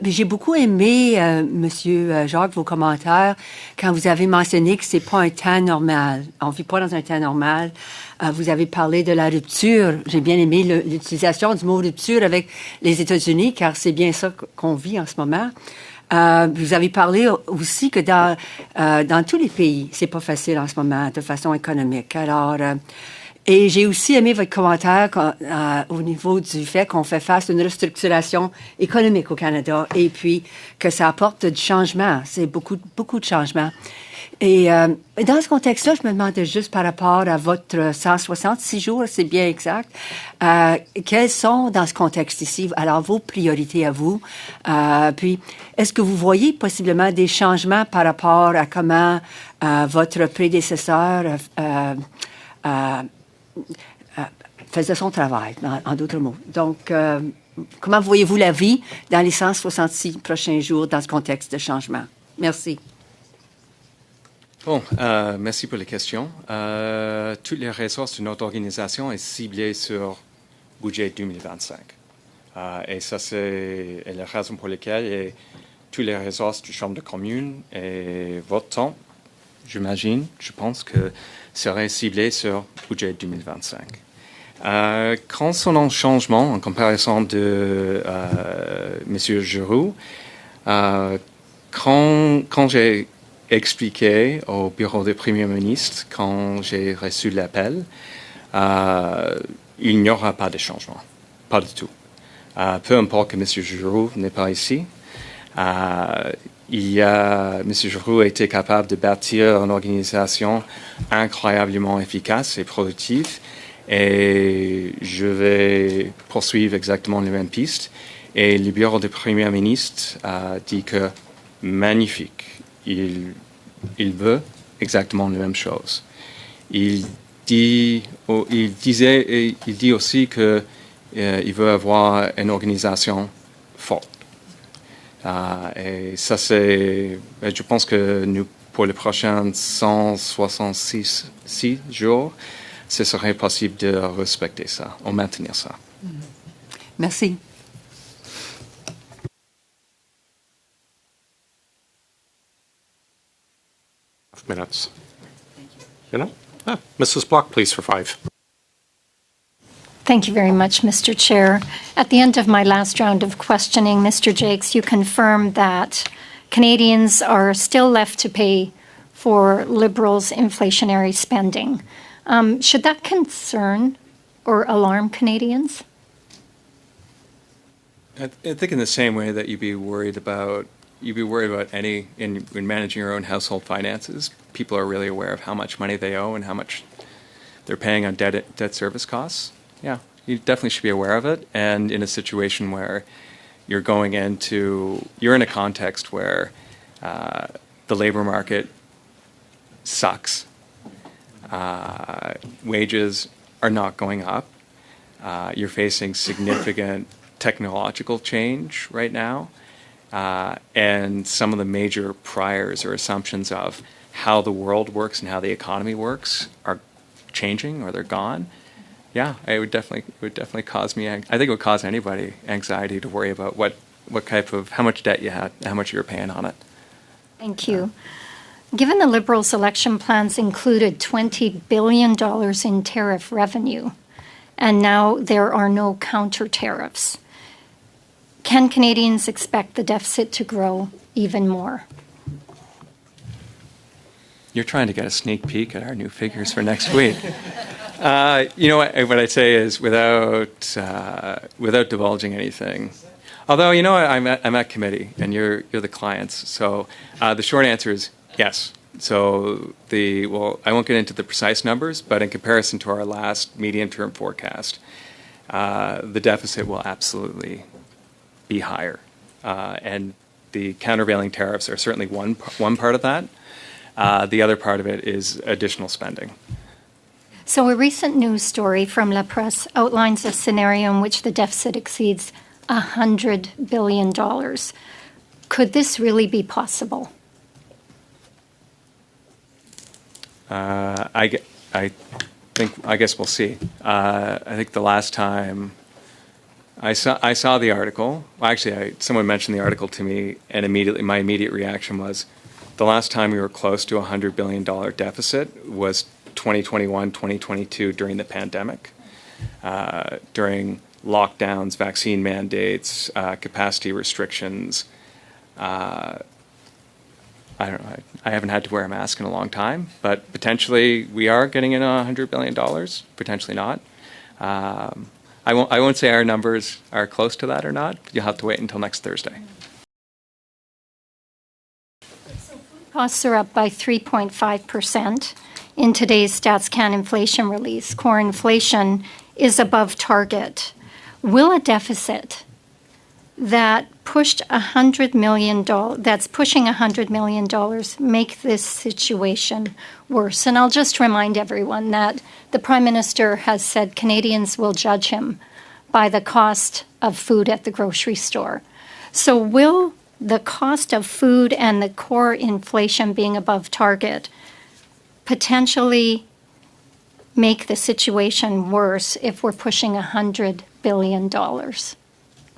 J'ai beaucoup aimé, Monsieur Jacques, vos commentaires quand vous avez mentionné que c'est pas un temps normal. On vit pas dans un temps normal. Vous avez parlé de la rupture. J'ai bien aimé l'utilisation du mot rupture avec les États-Unis, car c'est bien ça qu'on vit en ce moment. Vous avez parlé aussi que dans tous les pays, c'est pas facile en ce moment de façon économique. Alors, et j'ai aussi aimé votre commentaire au niveau du fait qu'on fait face à une restructuration économique au Canada et puis que ça apporte du changement. C'est beaucoup de changements. Et dans ce contexte-là, je me demandais juste par rapport à votre 166 jours, c'est bien exact, quels sont dans ce contexte ici, alors vos priorités à vous, puis est-ce que vous voyez possiblement des changements par rapport à comment votre prédécesseur faisait son travail, en d'autres mots. Donc, comment voyez-vous la vie dans les 166 prochains jours dans ce contexte de changement? Merci. Bon, merci pour les questions. Toutes les ressources de notre organisation sont ciblées sur le budget 2025. Et ça, c'est la raison pour laquelle toutes les ressources du Chambre de communes et votre temps, j'imagine, je pense que seraient ciblées sur le budget 2025. Concernant le changement, en comparaison de M. Giroux, quand j'ai expliqué au bureau du Premier ministre, quand j'ai reçu l'appel, il n'y aura pas de changement, pas du tout. Peu importe que M. Giroux n'est pas ici, M. Giroux a été capable de bâtir une organisation incroyablement efficace et productive, et je vais poursuivre exactement les mêmes pistes. Et le bureau du Premier ministre a dit que magnifique. Il veut exactement la même chose. Il dit aussi que il veut avoir une organisation forte. Et ça, je pense que nous, pour les prochains 166 jours, ce serait possible de respecter ça, ou maintenir ça. Merci. Minutes. Mrs. Block, please, for 5. Thank you very much, Mr. Chair. At the end of my last round of questioning, Mr. Jakes, you confirmed that Canadians are still left to pay for Liberals' inflationary spending. Should that concern or alarm Canadians? I think in the same way that you'd be worried about in managing your own household finances, people are really aware of how much money they owe and how much they're paying on debt service costs. Yeah, you definitely should be aware of it. And in a situation where you're in a context where the labor market sucks, wages are not going up, you're facing significant technological change right now, and some of the major priors or assumptions of how the world works and how the economy works are changing or they're gone. Yeah, it would definitely cause me. I think it would cause anybody anxiety to worry about how much debt you had, how much you were paying on it. Thank you. Given the Liberals' election plans included $20 billion in tariff revenue, and now there are no counter tariffs, can Canadians expect the deficit to grow even more? You're trying to get a sneak peek at our new figures for next week. What I'd say is without divulging anything. Although I'm at committee and you're the clients, so the short answer is yes. So I won't get into the precise numbers, but in comparison to our last medium-term forecast, the deficit will absolutely be higher, and the countervailing tariffs are certainly one part of that. The other part of it is additional spending. So a recent news story from La Presse outlines a scenario in which the deficit exceeds $100 billion. Could this really be possible? I guess we'll see. I think the last time I saw the article, well, actually, someone mentioned the article to me, and my immediate reaction was, the last time we were close to a $100 billion deficit was 2021, 2022 during the pandemic, during lockdowns, vaccine mandates, capacity restrictions. I don't know. I haven't had to wear a mask in a long time, but potentially we are getting in $100 billion. Potentially not. I won't say our numbers are close to that or not. You'll have to wait until next Thursday. Costs are up by 3.5% in today's StatsCan inflation release. Core inflation is above target. Will a deficit that's pushing $100 million make this situation worse? And I'll just remind everyone that the Prime Minister has said Canadians will judge him by the cost of food at the grocery store. So will the cost of food and the core inflation being above target potentially make the situation worse if we're pushing $100 billion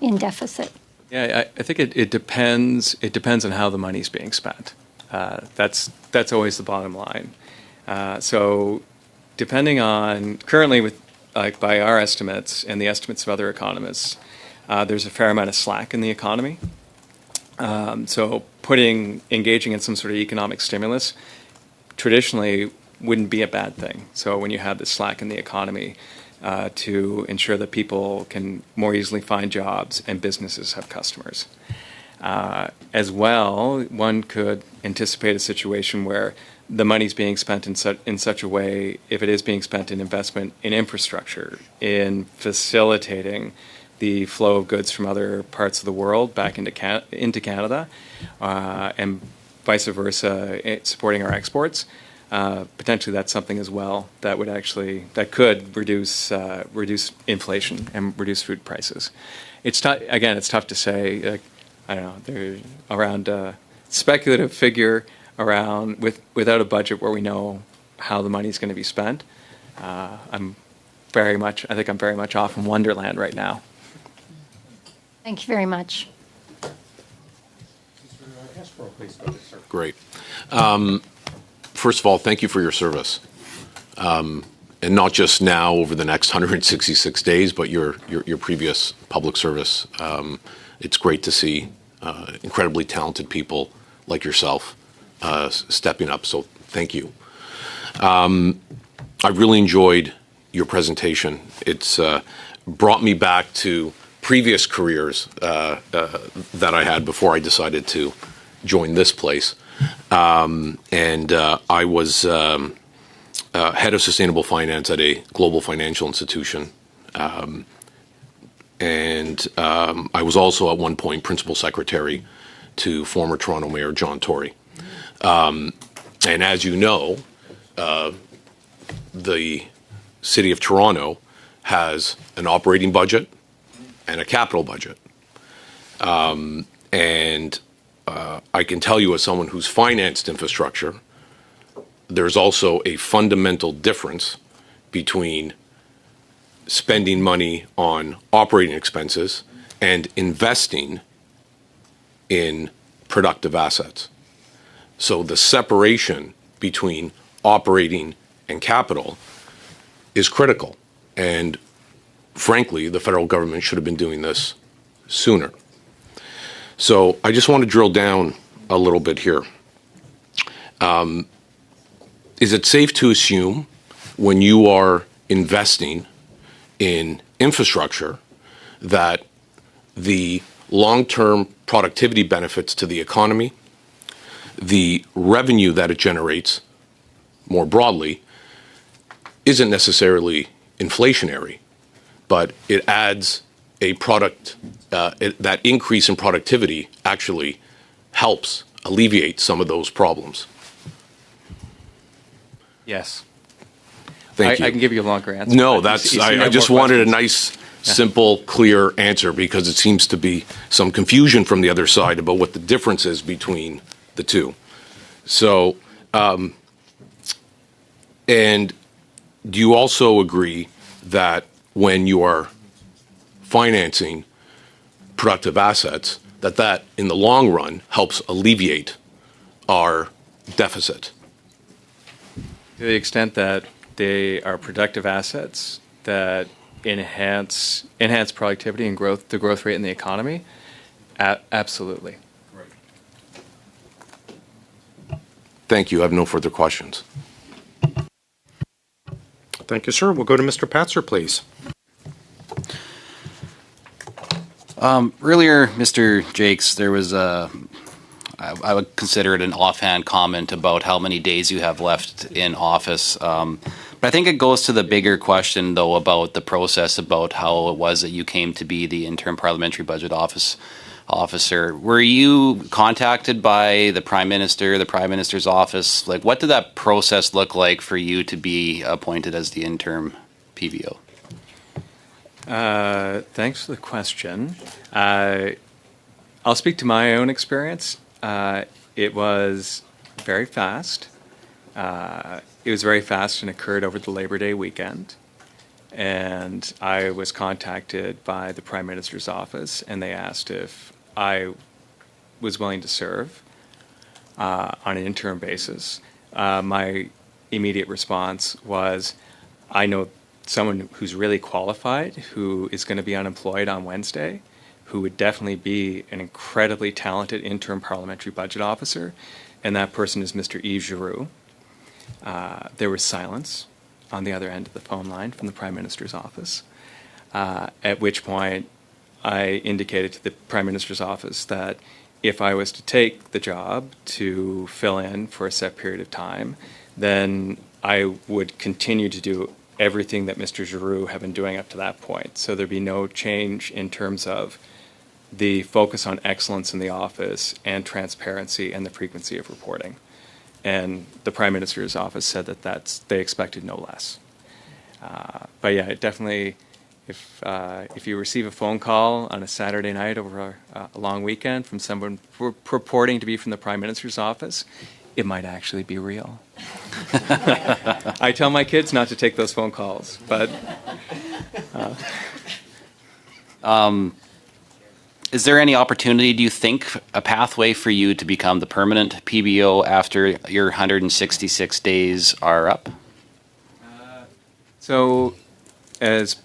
in deficit? Yeah, I think it depends. It depends on how the money's being spent. That's always the bottom line. So depending on currently by our estimates and the estimates of other economists, there's a fair amount of slack in the economy. So engaging in some sort of economic stimulus traditionally wouldn't be a bad thing. So when you have the slack in the economy, to ensure that people can more easily find jobs and businesses have customers. As well, one could anticipate a situation where the money's being spent in such a way, if it is being spent in investment in infrastructure, in facilitating the flow of goods from other parts of the world back into Canada, and vice versa, supporting our exports. Potentially, that's something as well that could reduce inflation and reduce food prices. It's tough to say. I don't know. There's around a speculative figure without a budget where we know how the money's going to be spent. I think I'm very much off in Wonderland right now. Thank you very much. Great. First of all, thank you for your service. And not just now over the next 166 days, but your previous public service. It's great to see incredibly talented people like yourself stepping up, so thank you. I really enjoyed your presentation. It's brought me back to previous careers that I had before I decided to join this place. And I was head of sustainable finance at a global financial institution. And I was also at one point principal secretary to former Toronto Mayor John Tory. And as you know, the City of Toronto has an operating budget and a capital budget. And I can tell you as someone who's financed infrastructure, there's also a fundamental difference between spending money on operating expenses and investing in productive assets. So the separation between operating and capital is critical. And frankly, the federal government should have been doing this sooner. So I just want to drill down a little bit here. Is it safe to assume when you are investing in infrastructure that the long-term productivity benefits to the economy, the revenue that it generates more broadly, isn't necessarily inflationary, but it adds a product, that increase in productivity actually helps alleviate some of those problems? Yes. Thank you. I can give you a longer answer. No, but that's, you seem to I have just more wanted a questions. nice, simple, clear answer because it seems to be some confusion from the other side about what the difference is between the two. So, and do you also agree that when you are financing productive assets, that in the long run helps alleviate our deficit? To the extent that they are productive assets that enhance productivity and growth, the growth rate in the economy, absolutely. Thank you. I have no further questions. Thank you, sir. We'll go to Mr. Patzer, please. Earlier, Mr. Jakes, there was I would consider it an offhand comment about how many days you have left in office. But I think it goes to the bigger question, though, about the process, about how it was that you came to be the interim parliamentary budget officer. Were you contacted by the Prime Minister, the Prime Minister's office? Like, what did that process look like for you to be appointed as the interim PBO? Thanks for the question. I'll speak to my own experience. It was very fast. It was very fast and occurred over the Labor Day weekend. And I was contacted by the Prime Minister's office, and they asked if I was willing to serve on an interim basis. My immediate response was, I know someone who's really qualified, who is going to be unemployed on Wednesday, who would definitely be an incredibly talented interim parliamentary budget officer, and that person is Mr. Yves Giroux. There was silence on the other end of the phone line from the Prime Minister's office, at which point I indicated to the Prime Minister's office that if I was to take the job to fill in for a set period of time, then I would continue to do everything that Mr. Giroux had been doing up to that point. So there'd be no change in terms of the focus on excellence in the office and transparency and the frequency of reporting. And the Prime Minister's office said that they expected no less. But yeah, it definitely, if you receive a phone call on a Saturday night over a long weekend from someone purporting to be from the Prime Minister's office, it might actually be real. I tell my kids not to take those phone calls, but... Is there any opportunity, do you think, a pathway for you to become the permanent PBO after your 166 days are up? So, as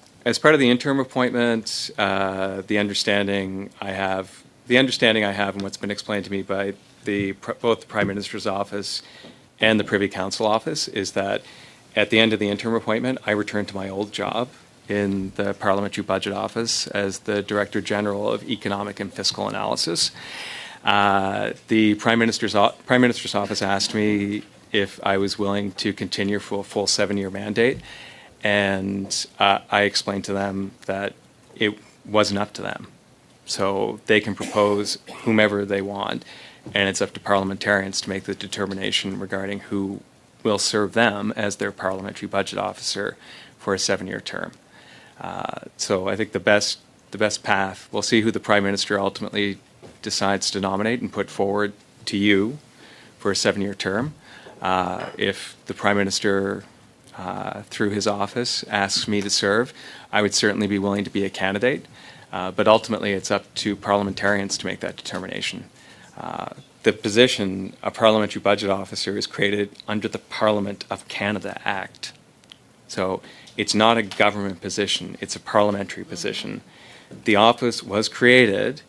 part of the interim appointment, the understanding I have, and what's been explained to me by both the Prime Minister's office and the Privy Council office, is that at the end of the interim appointment, I return to my old job in the Parliamentary Budget Office as the Director General of Economic and Fiscal Analysis. The Prime Minister's office asked me if I was willing to continue for a full 7-year mandate, and I explained to them that it wasn't up to them. So they can propose whomever they want, and it's up to parliamentarians to make the determination regarding who will serve them as their parliamentary budget officer for a 7-year term. So I think the best path, we'll see who the Prime Minister ultimately decides to nominate and put forward to you for a 7-year term. If the Prime Minister, through his office, asks me to serve, I would certainly be willing to be a candidate. But ultimately, it's up to parliamentarians to make that determination. The position, a parliamentary budget officer, is created under the Parliament of Canada Act. So it's not a government position, it's a parliamentary position. The office was created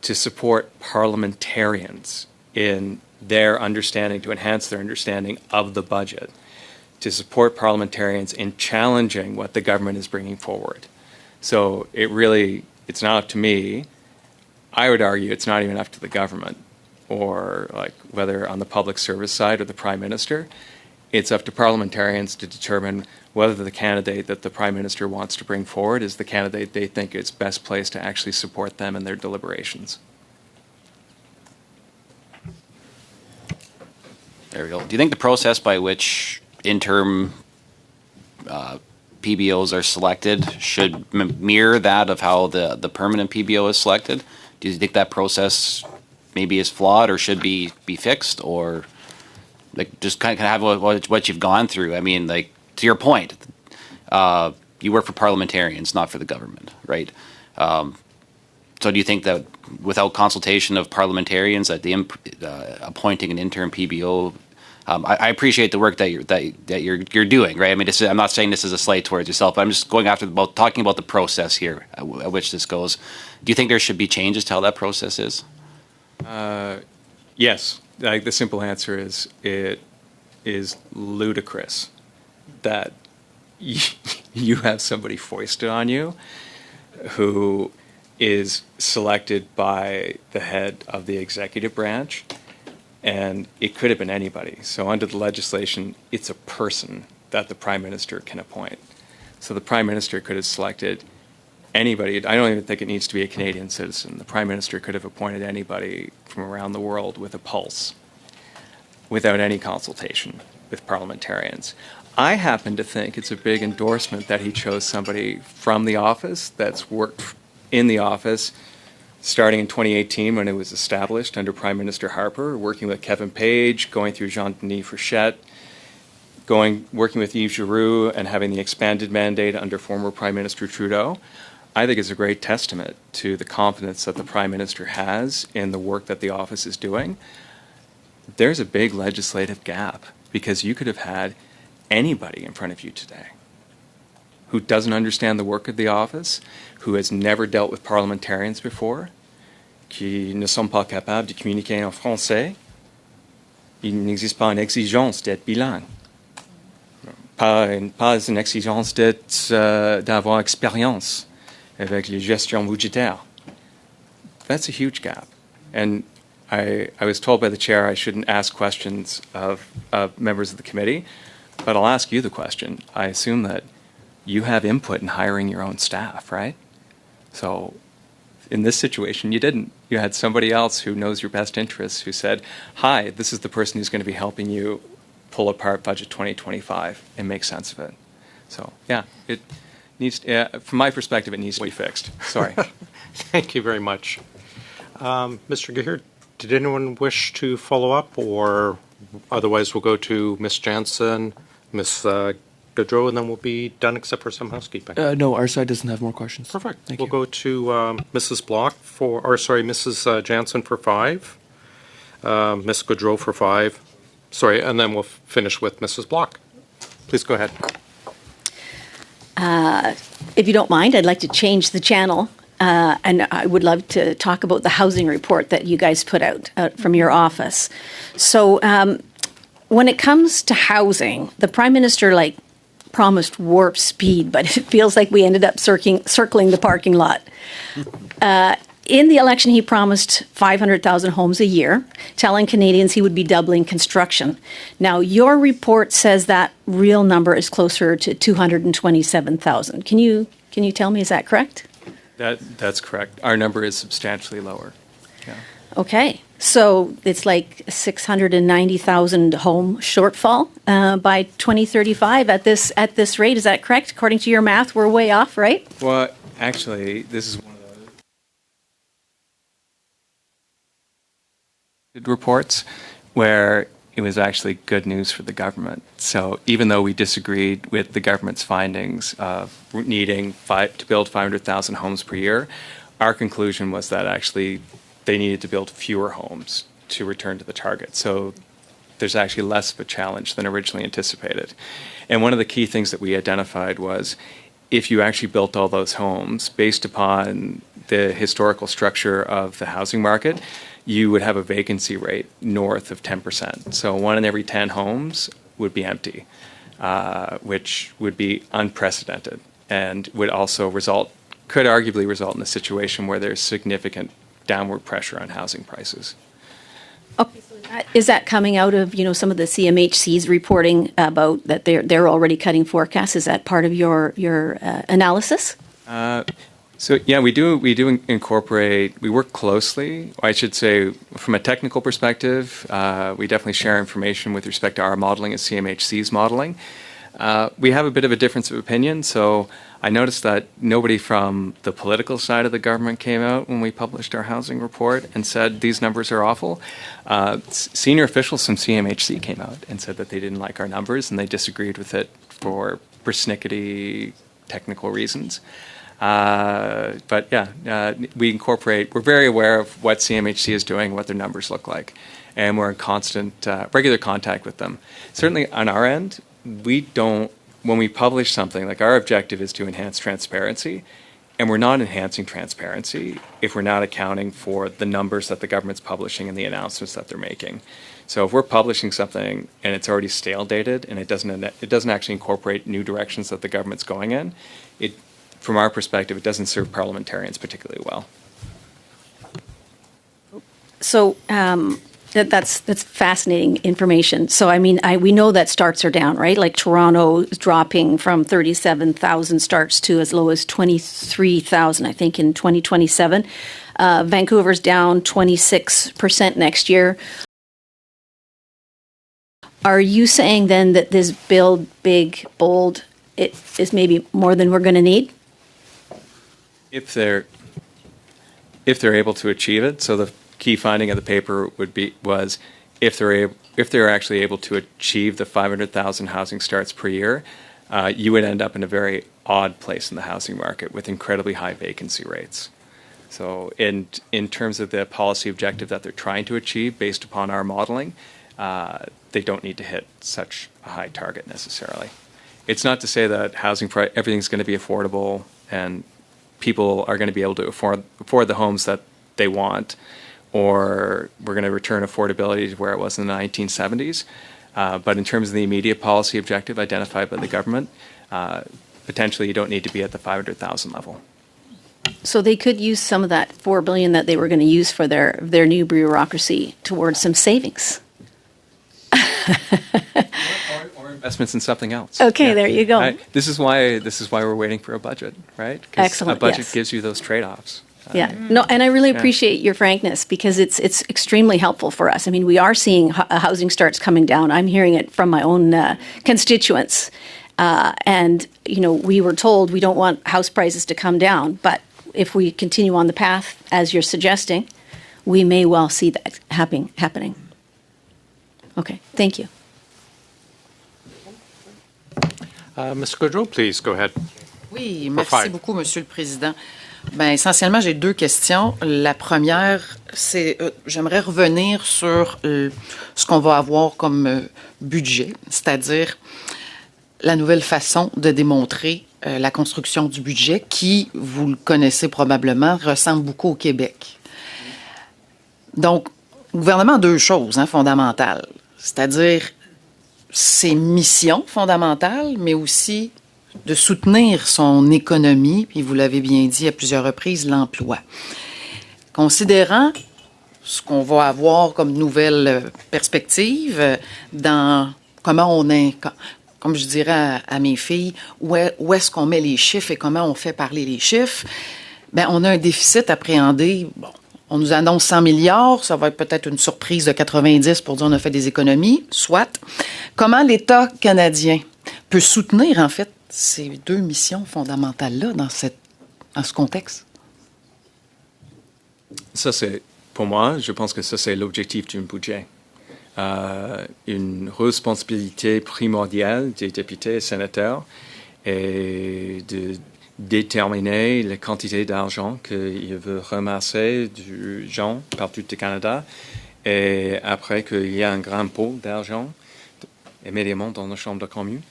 to support parliamentarians in their understanding, to enhance their understanding of the budget, to support parliamentarians in challenging what the government is bringing forward. So it's not up to me. I would argue it's not even up to the government, or like whether on the public service side or the Prime Minister. It's up to parliamentarians to determine whether the candidate that the Prime Minister wants to bring forward is the candidate they think is best placed to actually support them in their deliberations. There we go. Do you think the process by which interim PBOs are selected should mirror that of how the permanent PBO is selected? Do you think that process maybe is flawed or should be fixed, or like just kind of have what you've gone through? I mean, like, to your point, you work for parliamentarians, not for the government, right? So do you think that without consultation of parliamentarians, that the appointing an interim PBO, I appreciate the work that you're doing, right? I mean, I'm not saying this is a slight towards yourself, but I'm just talking about the process here at which this goes. Do you think there should be changes to how that process is? Yes. Like, the simple answer is it is ludicrous that you have somebody foisted on you who is selected by the head of the executive branch, and it could have been anybody. So under the legislation, it's a person that the Prime Minister can appoint. So the Prime Minister could have selected anybody. I don't even think it needs to be a Canadian citizen. The Prime Minister could have appointed anybody from around the world with a pulse, without any consultation with parliamentarians. I happen to think it's a big endorsement that he chose somebody from the office that's worked in the office starting in 2018 when it was established under Prime Minister Harper, working with Kevin Page, going through Jean-Denis Fréchette, working with Yves Giroux, and having the expanded mandate under former Prime Minister Trudeau. I think it's a great testament to the confidence that the Prime Minister has in the work that the office is doing. There's a big legislative gap because you could have had anybody in front of you today who doesn't understand the work of the office, who has never dealt with parliamentarians before, qui ne sont pas capables de communiquer en français. Il n'existe pas une exigence d'être bilingue. Pas une exigence d'avoir expérience avec les gestions budgétaires. That's a huge gap. And I was told by the chair I shouldn't ask questions of members of the committee, but I'll ask you the question. I assume that you have input in hiring your own staff, right? So in this situation, you didn't. You had somebody else who knows your best interests who said, hi, this is the person who's going to be helping you pull apart Budget 2025 and make sense of it. So, yeah, it needs, from my perspective, it needs to be fixed. Sorry. Thank you very much. Mr. Gahir, did anyone wish to follow up, or otherwise we'll go to Ms. Jansen, Ms. Gaudreau, and then we'll be done except for some housekeeping. No, our side doesn't have more questions. Perfect. Thank We'll you. go to Mrs. Jansen for 5, Ms. Gaudreau for 5. Sorry, and then we'll finish with Mrs. Block. Please go ahead. If you don't mind, I'd like to change the channel, and I would love to talk about the housing report that you guys put out from your office. So when it comes to housing, the Prime Minister promised warp speed, but it feels like we ended up circling the parking lot. In the election, he promised 500,000 homes a year, telling Canadians he would be doubling construction. Now, your report says that real number is closer to 227,000. Can you tell me, is that correct? That's correct. Our number is substantially lower. Yeah. Okay. So it's like 690,000 home shortfall by 2035 at this rate. Is that correct? According to your math, we're way off, right? Well, actually, this is one of the reports where it was actually good news for the government. So even though we disagreed with the government's findings of needing to build 500,000 homes per year, our conclusion was that actually they needed to build fewer homes to return to the target. So there's actually less of a challenge than originally anticipated. And one of the key things that we identified was if you actually built all those homes based upon the historical structure of the housing market, you would have a vacancy rate north of 10%. So 1 in every 10 homes would be empty, which would be unprecedented and would also could arguably result in a situation where there's significant downward pressure on housing prices. Okay, so is that coming out of, some of the CMHC's reporting about that they're already cutting forecasts? Is that part of your analysis? So yeah, we do incorporate. We work closely. I should say, from a technical perspective, we definitely share information with respect to our modeling and CMHC's modeling. We have a bit of a difference of opinion. So I noticed that nobody from the political side of the government came out when we published our housing report and said these numbers are awful. Senior officials from CMHC came out and said that they didn't like our numbers and they disagreed with it for persnickety technical reasons. But yeah, we're very aware of what CMHC is doing, what their numbers look like, and we're in constant, regular contact with them. Certainly on our end, when we publish something, like our objective is to enhance transparency, and we're not enhancing transparency if we're not accounting for the numbers that the government's publishing and the announcements that they're making. So if we're publishing something and it's already stale dated and it doesn't actually incorporate new directions that the government's going in, from our perspective, it doesn't serve parliamentarians particularly well. So that's fascinating information. So I mean, we know that starts are down, right? Like Toronto is dropping from 37,000 starts to as low as 23,000, I think, in 2027. Vancouver's down 26% next year. Are you saying then that this build big, bold, it is maybe more than we're going to need? If they're able to achieve it, so the key finding of the paper was if they're actually able to achieve the 500,000 housing starts per year, you would end up in a very odd place in the housing market with incredibly high vacancy rates. So in terms of the policy objective that they're trying to achieve based upon our modeling, they don't need to hit such a high target necessarily. It's not to say that everything's going to be affordable and people are going to be able to afford the homes that they want, or we're going to return affordability to where it was in the 1970s. But in terms of the immediate policy objective identified by the government, potentially you don't need to be at the 500,000 level. So they could use some of that $4 billion that they were going to use for their new bureaucracy towards some savings. or investments in something else. Okay, yeah. There you go. This is why we're waiting for a budget, right? 'Cause excellent. A budget yes. gives you those trade-offs. Yeah, no, and I really appreciate your frankness because it's extremely helpful for us. I mean, we are seeing housing starts coming down. I'm hearing it from my own constituents, and we were told we don't want house prices to come down, but if we continue on the path as you're suggesting, we may well see that happening. Okay, thank you. Mr. Gaudreau, please go ahead. Oui, merci beaucoup, Monsieur le Président. Ben, essentiellement, j'ai 2 questions. La première, c'est j'aimerais revenir sur ce qu'on va avoir comme budget, c'est-à-dire la nouvelle façon de démontrer la construction du budget qui, vous le connaissez probablement, ressemble beaucoup au Québec. Donc, le gouvernement a 2 choses fondamentales, c'est-à-dire ses missions fondamentales, mais aussi de soutenir son économie, puis vous l'avez bien dit à plusieurs reprises, l'emploi. Considérant ce qu'on va avoir comme nouvelle perspective dans comment on est, comme je dirais à mes filles, où est-ce qu'on met les chiffres et comment on fait parler les chiffres, bien, on a un déficit appréhendé. Bon, on nous annonce 100 milliards, ça va être peut-être une surprise de 90 pour dire on a fait des économies, soit. Comment l'État canadien peut soutenir, en fait, ces 2 missions fondamentales-là dans ce contexte? Ça, pour moi, je pense que ça, c'est l'objectif d'un budget. Une responsabilité primordiale des députés et sénateurs est déterminer la quantité d'argent qu'il veut ramasser du gens partout au Canada. Et après qu'il y a un grand pot d'argent, immédiatement dans la Chambre de commune,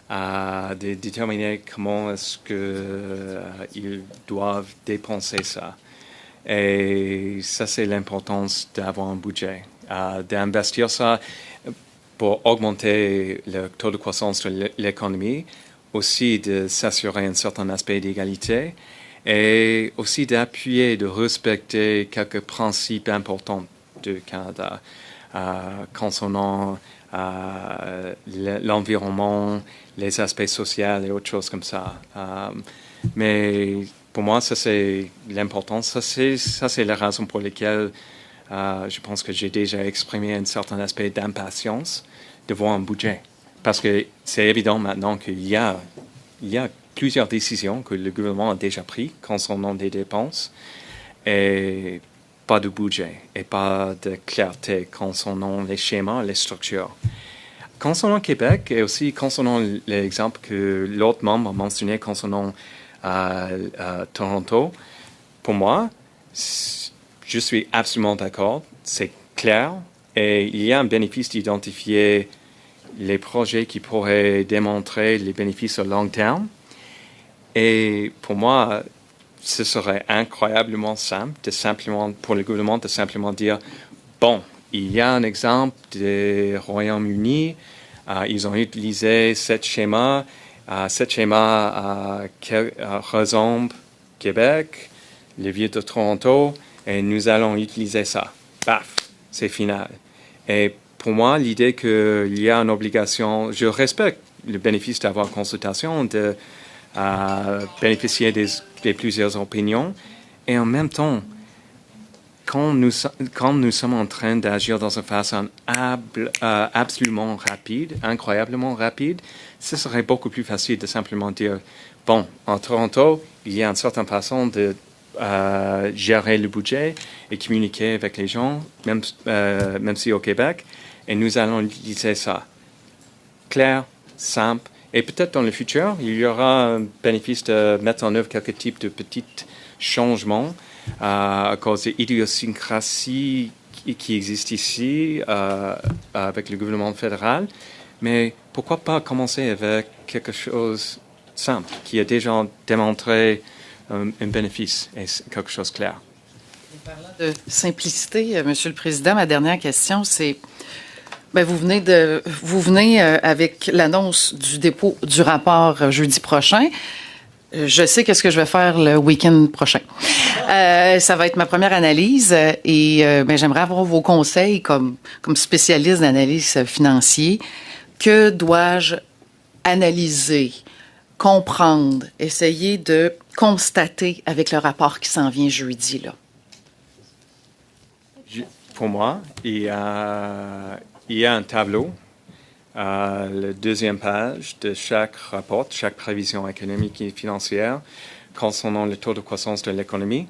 de déterminer comment est-ce qu'ils doivent dépenser ça. Et ça, c'est l'importance d'avoir un budget, d'investir ça pour augmenter le taux de croissance de l'économie, aussi de s'assurer un certain aspect d'égalité et aussi d'appuyer, de respecter quelques principes importants du Canada concernant l'environnement, les aspects sociaux et autres choses comme ça. Mais pour moi, ça c'est l'important. Ça c'est la raison pour laquelle je pense que j'ai déjà exprimé un certain aspect d'impatience de voir un budget. Parce que c'est évident maintenant qu'il y a plusieurs décisions que le gouvernement a déjà prises concernant des dépenses et pas de budget et pas de clarté concernant les schémas, les structures. Concernant Québec et aussi concernant l'exemple que l'autre membre a mentionné concernant Toronto, pour moi, je suis absolument d'accord, c'est clair et il y a un bénéfice d'identifier les projets qui pourraient démontrer les bénéfices à long terme. Et pour moi, ce serait incroyablement simple pour le gouvernement de simplement dire, bon, il y a un exemple du Royaume-Uni, ils ont utilisé ce schéma ressemble Québec, les villes de Toronto, et nous allons utiliser ça. Paf, c'est final. Et pour moi, l'idée qu'il y a une obligation, je respecte le bénéfice d'avoir consultation, de bénéficier de plusieurs opinions, et en même temps, quand nous sommes en train d'agir dans une façon absolument rapide, incroyablement rapide, ce serait beaucoup plus facile de simplement dire, bon, en Toronto, il y a une certaine façon de gérer le budget et communiquer avec les gens, même si au Québec, et nous allons utiliser ça. Clair, simple, et peut-être dans le futur, il y aura un bénéfice de mettre en œuvre quelques types de petits changements à cause des idiosyncrasies qui existent ici avec le gouvernement fédéral. Mais pourquoi pas commencer avec quelque chose de simple qui a déjà démontré un bénéfice et quelque chose de clair. Parlant de simplicité, Monsieur le Président, ma dernière question, c'est vous venez avec l'annonce du dépôt du rapport jeudi prochain. Je sais qu'est-ce que je vais faire le week-end prochain. Ça va être ma première analyse et j'aimerais avoir vos conseils comme spécialiste d'analyse financière. Que dois-je analyser, comprendre, essayer de constater avec le rapport qui s'en vient jeudi, là? Pour moi, il y a un tableau, la deuxième page de chaque rapport, chaque prévision économique et financière concernant le taux de croissance de l'économie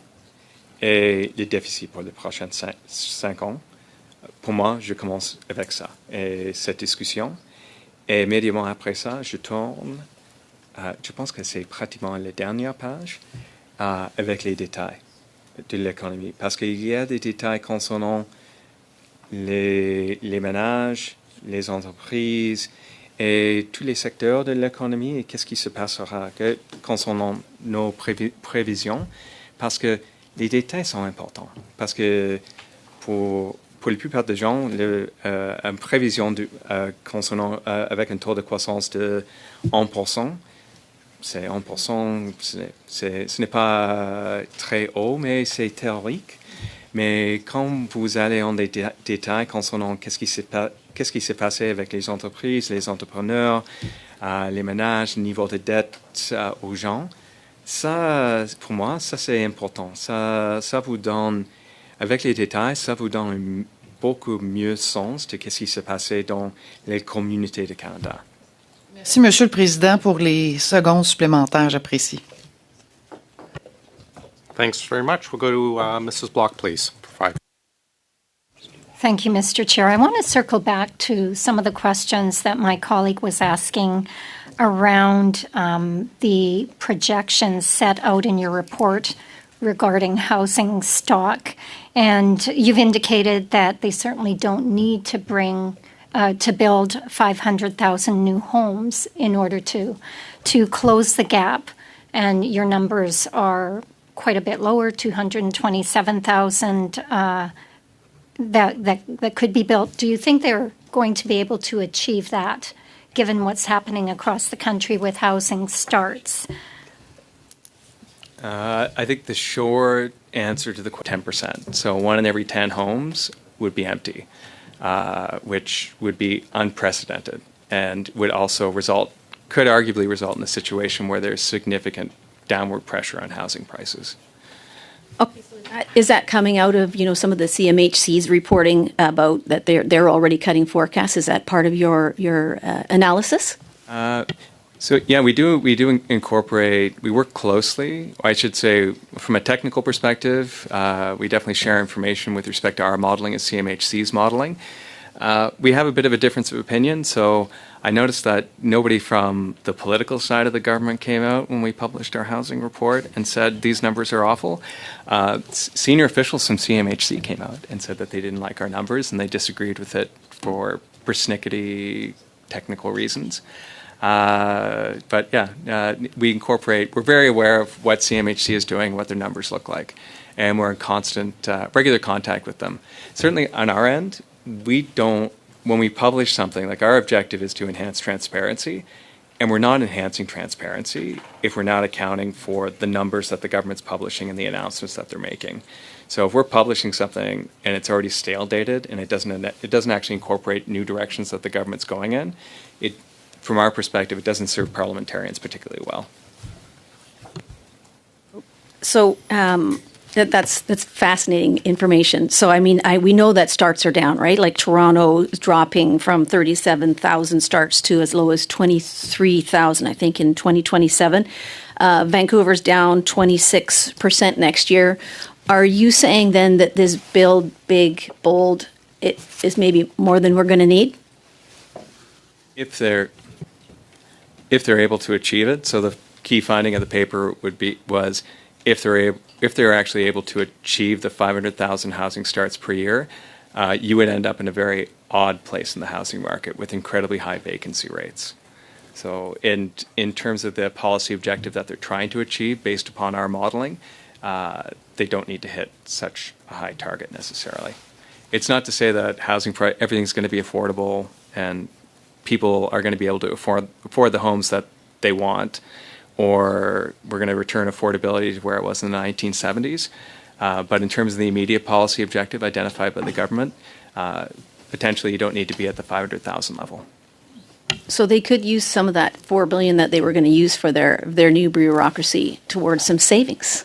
et les déficits pour les prochains 5 ans. Pour moi, je commence avec ça et cette discussion. Et immédiatement après ça, je tourne, je pense que c'est pratiquement la dernière page, avec les détails de l'économie. Parce qu'il y a des détails concernant les ménages, les entreprises et tous les secteurs de l'économie et qu'est-ce qui se passera concernant nos prévisions. Parce que les détails sont importants. Parce que pour la plupart des gens, une prévision concernant avec un taux de croissance de 1%, c'est 1%, ce n'est pas très haut, mais c'est théorique. Mais quand vous allez en détail concernant qu'est-ce qui s'est passé avec les entreprises, les entrepreneurs, les ménages, le niveau de dette aux gens, ça, pour moi, ça c'est important. Ça vous donne, avec les détails, ça vous donne un beaucoup mieux sens de ce qui s'est passé dans les communautés du Canada. Merci, Monsieur le Président, pour les secondes supplémentaires. J'apprécie. Thanks very much. We'll go to Mrs. Block, please. For 5. Thank you, Mr. Chair. I want to circle back to some of the questions that my colleague was asking around the projections set out in your report regarding housing stock. And you've indicated that they certainly don't need to build 500,000 new homes in order to close the gap. And your numbers are quite a bit lower, 227,000 that could be built. Do you think they're going to be able to achieve that, given what's happening across the country with housing starts? I think the short answer to the 10%. So 1 in every 10 homes would be empty, which would be unprecedented and would also could arguably result in a situation where there's significant downward pressure on housing prices. Okay, so is that coming out of, some of the CMHC's reporting about that they're already cutting forecasts? Is that part of your analysis? So yeah, we do incorporate. We work closely. I should say, from a technical perspective, we definitely share information with respect to our modeling and CMHC's modeling. We have a bit of a difference of opinion. So I noticed that nobody from the political side of the government came out when we published our housing report and said these numbers are awful. Senior officials from CMHC came out and said that they didn't like our numbers and they disagreed with it for persnickety technical reasons. But yeah, we're very aware of what CMHC is doing, what their numbers look like, and we're in constant, regular contact with them. Certainly on our end, when we publish something, like our objective is to enhance transparency, and we're not enhancing transparency if we're not accounting for the numbers that the government's publishing and the announcements that they're making. So if we're publishing something and it's already stale dated and it doesn't actually incorporate new directions that the government's going in, from our perspective, it doesn't serve parliamentarians particularly well. So that's fascinating information. So we know that starts are down, right? Like Toronto is dropping from 37,000 starts to as low as 23,000, I think, in 2027. Vancouver's down 26% next year. Are you saying then that this build big, bold, it is maybe more than we're going to need? If they're able to achieve it, so the key finding of the paper was if they're actually able to achieve the 500,000 housing starts per year, you would end up in a very odd place in the housing market with incredibly high vacancy rates. So in terms of the policy objective that they're trying to achieve based upon our modeling, they don't need to hit such a high target necessarily. It's not to say that everything's going to be affordable and people are going to be able to afford the homes that they want, or we're going to return affordability to where it was in the 1970s. But in terms of the immediate policy objective identified by the government, potentially you don't need to be at the 500,000 level. So they could use some of that $4 billion that they were going to use for their new bureaucracy towards some savings.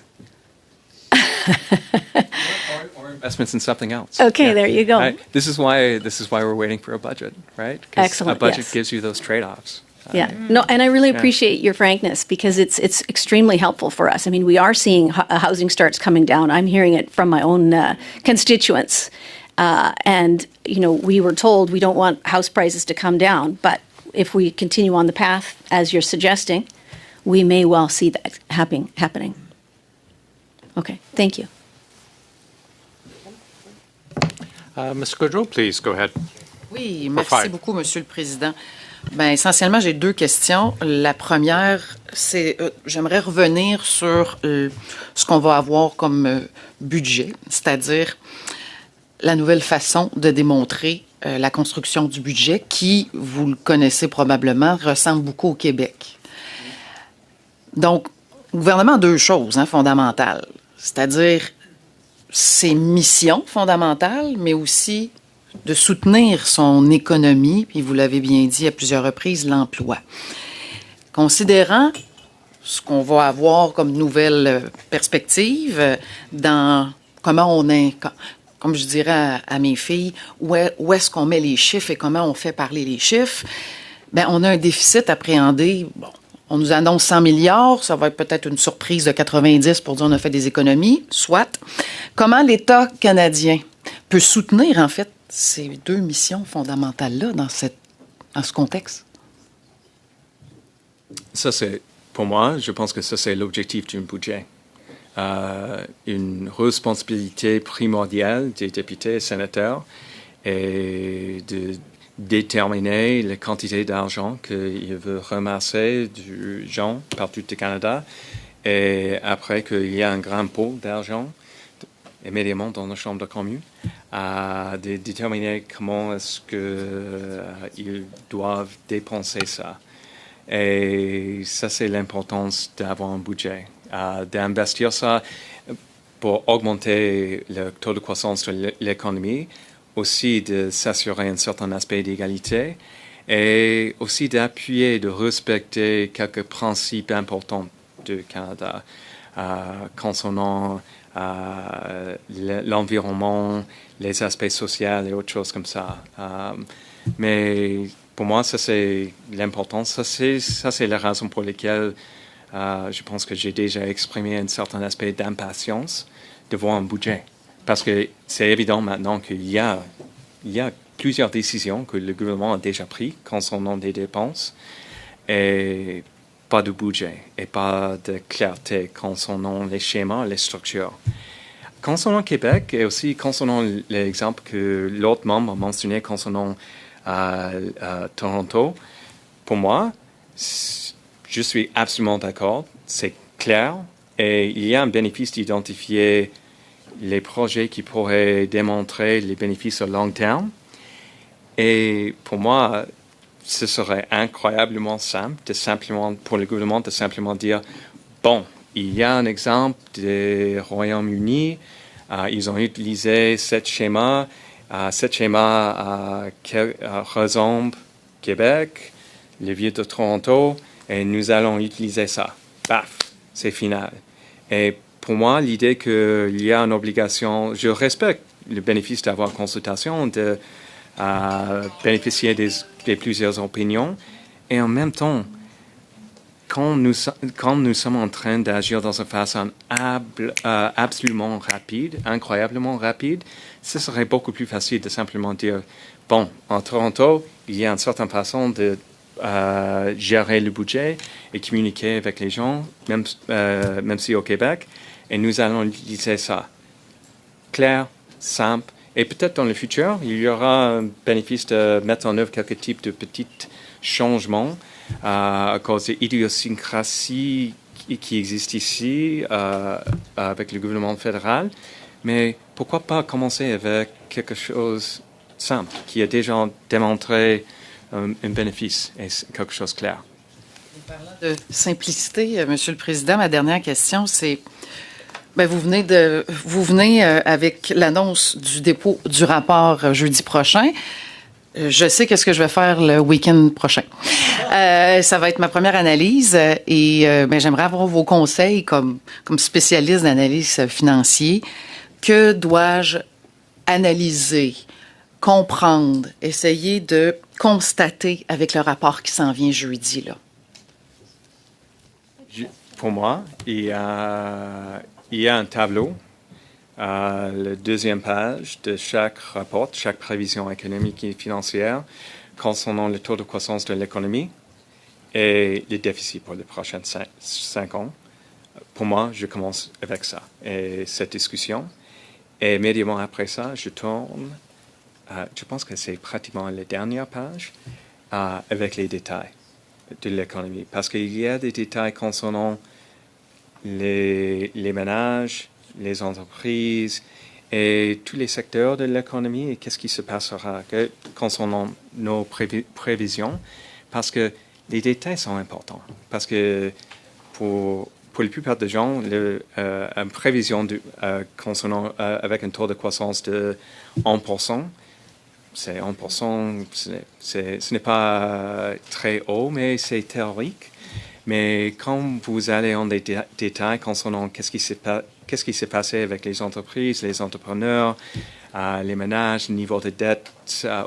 or investments in something else. Okay, Yeah. There you go. Right? This is why we're waiting for a budget, right? 'Cause Excellent, a budget yes. gives you those trade-offs. Yeah, no, and I really appreciate your frankness because it's extremely helpful for us. I mean, we are seeing housing starts coming down. I'm hearing it from my own constituents, and we were told we don't want house prices to come down, but if we continue on the path as you're suggesting, we may well see that happening. Okay, thank you. Ms. Gaudreau, please go ahead. Oui, For merci five. beaucoup, Monsieur le Président. Essentiellement, j'ai 2 questions. La première, c'est j'aimerais revenir sur ce qu'on va avoir comme budget, c'est-à-dire la nouvelle façon de démontrer la construction du budget qui, vous le connaissez probablement, ressemble beaucoup au Québec. Donc, le gouvernement a 2 choses fondamentales, c'est-à-dire ses missions fondamentales, mais aussi de soutenir son économie, puis vous l'avez bien dit à plusieurs reprises, l'emploi. Considérant ce qu'on va avoir comme nouvelle perspective dans comment on est, comme je dirais à mes filles, où est-ce qu'on met les chiffres et comment on fait parler les chiffres, on a un déficit appréhendé. Bon, on nous annonce 100 milliards, ça va être peut-être une surprise de 90 pour dire on a fait des économies, soit. Comment l'État canadien peut soutenir, en fait, ces 2 missions fondamentales-là dans ce contexte? Ça, c'est, pour moi, je pense que ça, c'est l'objectif d'un budget. Une responsabilité primordiale des députés et sénateurs est de déterminer la quantité d'argent qu'ils veulent ramasser du gens partout au Canada. Et après qu'il y a un grand pot d'argent immédiatement dans la Chambre de communes, de déterminer comment est-ce qu'ils doivent dépenser ça. Et ça, c'est l'importance d'avoir un budget, d'investir ça pour augmenter le taux de croissance de l'économie, aussi de s'assurer un certain aspect d'égalité et aussi d'appuyer, de respecter quelques principes importants du Canada concernant l'environnement, les aspects sociaux et autres choses comme ça. Mais pour moi, ça c'est l'importance. Ça c'est la raison pour laquelle je pense que j'ai déjà exprimé un certain aspect d'impatience de voir un budget. Parce que c'est évident maintenant qu'il y a plusieurs décisions que le gouvernement a déjà prises concernant des dépenses et pas de budget et pas de clarté concernant les schémas, les structures. Concernant Québec et aussi concernant l'exemple que l'autre membre a mentionné concernant Toronto, pour moi, je suis absolument d'accord, c'est clair et il y a un bénéfice d'identifier les projets qui pourraient démontrer les bénéfices à long terme. Et pour moi, ce serait incroyablement simple pour le gouvernement de simplement dire, bon, il y a un exemple des Royaume-Uni, ils ont utilisé cet schéma ressemble Québec, les villes de Toronto, et nous allons utiliser ça. Paf, c'est final. Et pour moi, l'idée qu'il y a une obligation, je respecte le bénéfice d'avoir consultation, de bénéficier de plusieurs opinions, et en même temps, quand nous sommes en train d'agir dans une façon absolument rapide, incroyablement rapide, ce serait beaucoup plus facile de simplement dire, bon, en Toronto, il y a une certaine façon de gérer le budget et communiquer avec les gens, même si au Québec, et nous allons utiliser ça. Clair, simple, et peut-être dans le futur, il y aura un bénéfice de mettre en œuvre quelques types de petits changements à cause des idiosyncrasies qui existent ici avec le gouvernement fédéral. Mais pourquoi pas commencer avec quelque chose simple qui a déjà démontré un bénéfice et quelque chose de clair. Parlant de simplicité, Monsieur le Président, ma dernière question, c'est vous venez avec l'annonce du dépôt du rapport jeudi prochain. Je sais qu'est-ce que je vais faire le week-end prochain. Ça va être ma première analyse et j'aimerais avoir vos conseils comme spécialiste d'analyse financière. Que dois-je analyser, comprendre, essayer de constater avec le rapport qui s'en vient jeudi, là? Pour moi, il y a un tableau, la deuxième page de chaque rapport, chaque prévision économique et financière concernant le taux de croissance de l'économie et les déficits pour les prochains 5 ans. Pour moi, je commence avec ça et cette discussion. Et immédiatement après ça, je tourne, je pense que c'est pratiquement la dernière page, avec les détails de l'économie. Parce qu'il y a des détails concernant les ménages, les entreprises et tous les secteurs de l'économie et qu'est-ce qui se passera concernant nos prévisions. Parce que les détails sont importants. Parce que pour la plupart des gens, une prévision concernant avec un taux de croissance de 1%, c'est 1%, ce n'est pas très haut, mais c'est théorique. Mais quand vous allez en détail concernant qu'est-ce qui s'est passé avec les entreprises, les entrepreneurs, les ménages, le niveau de dette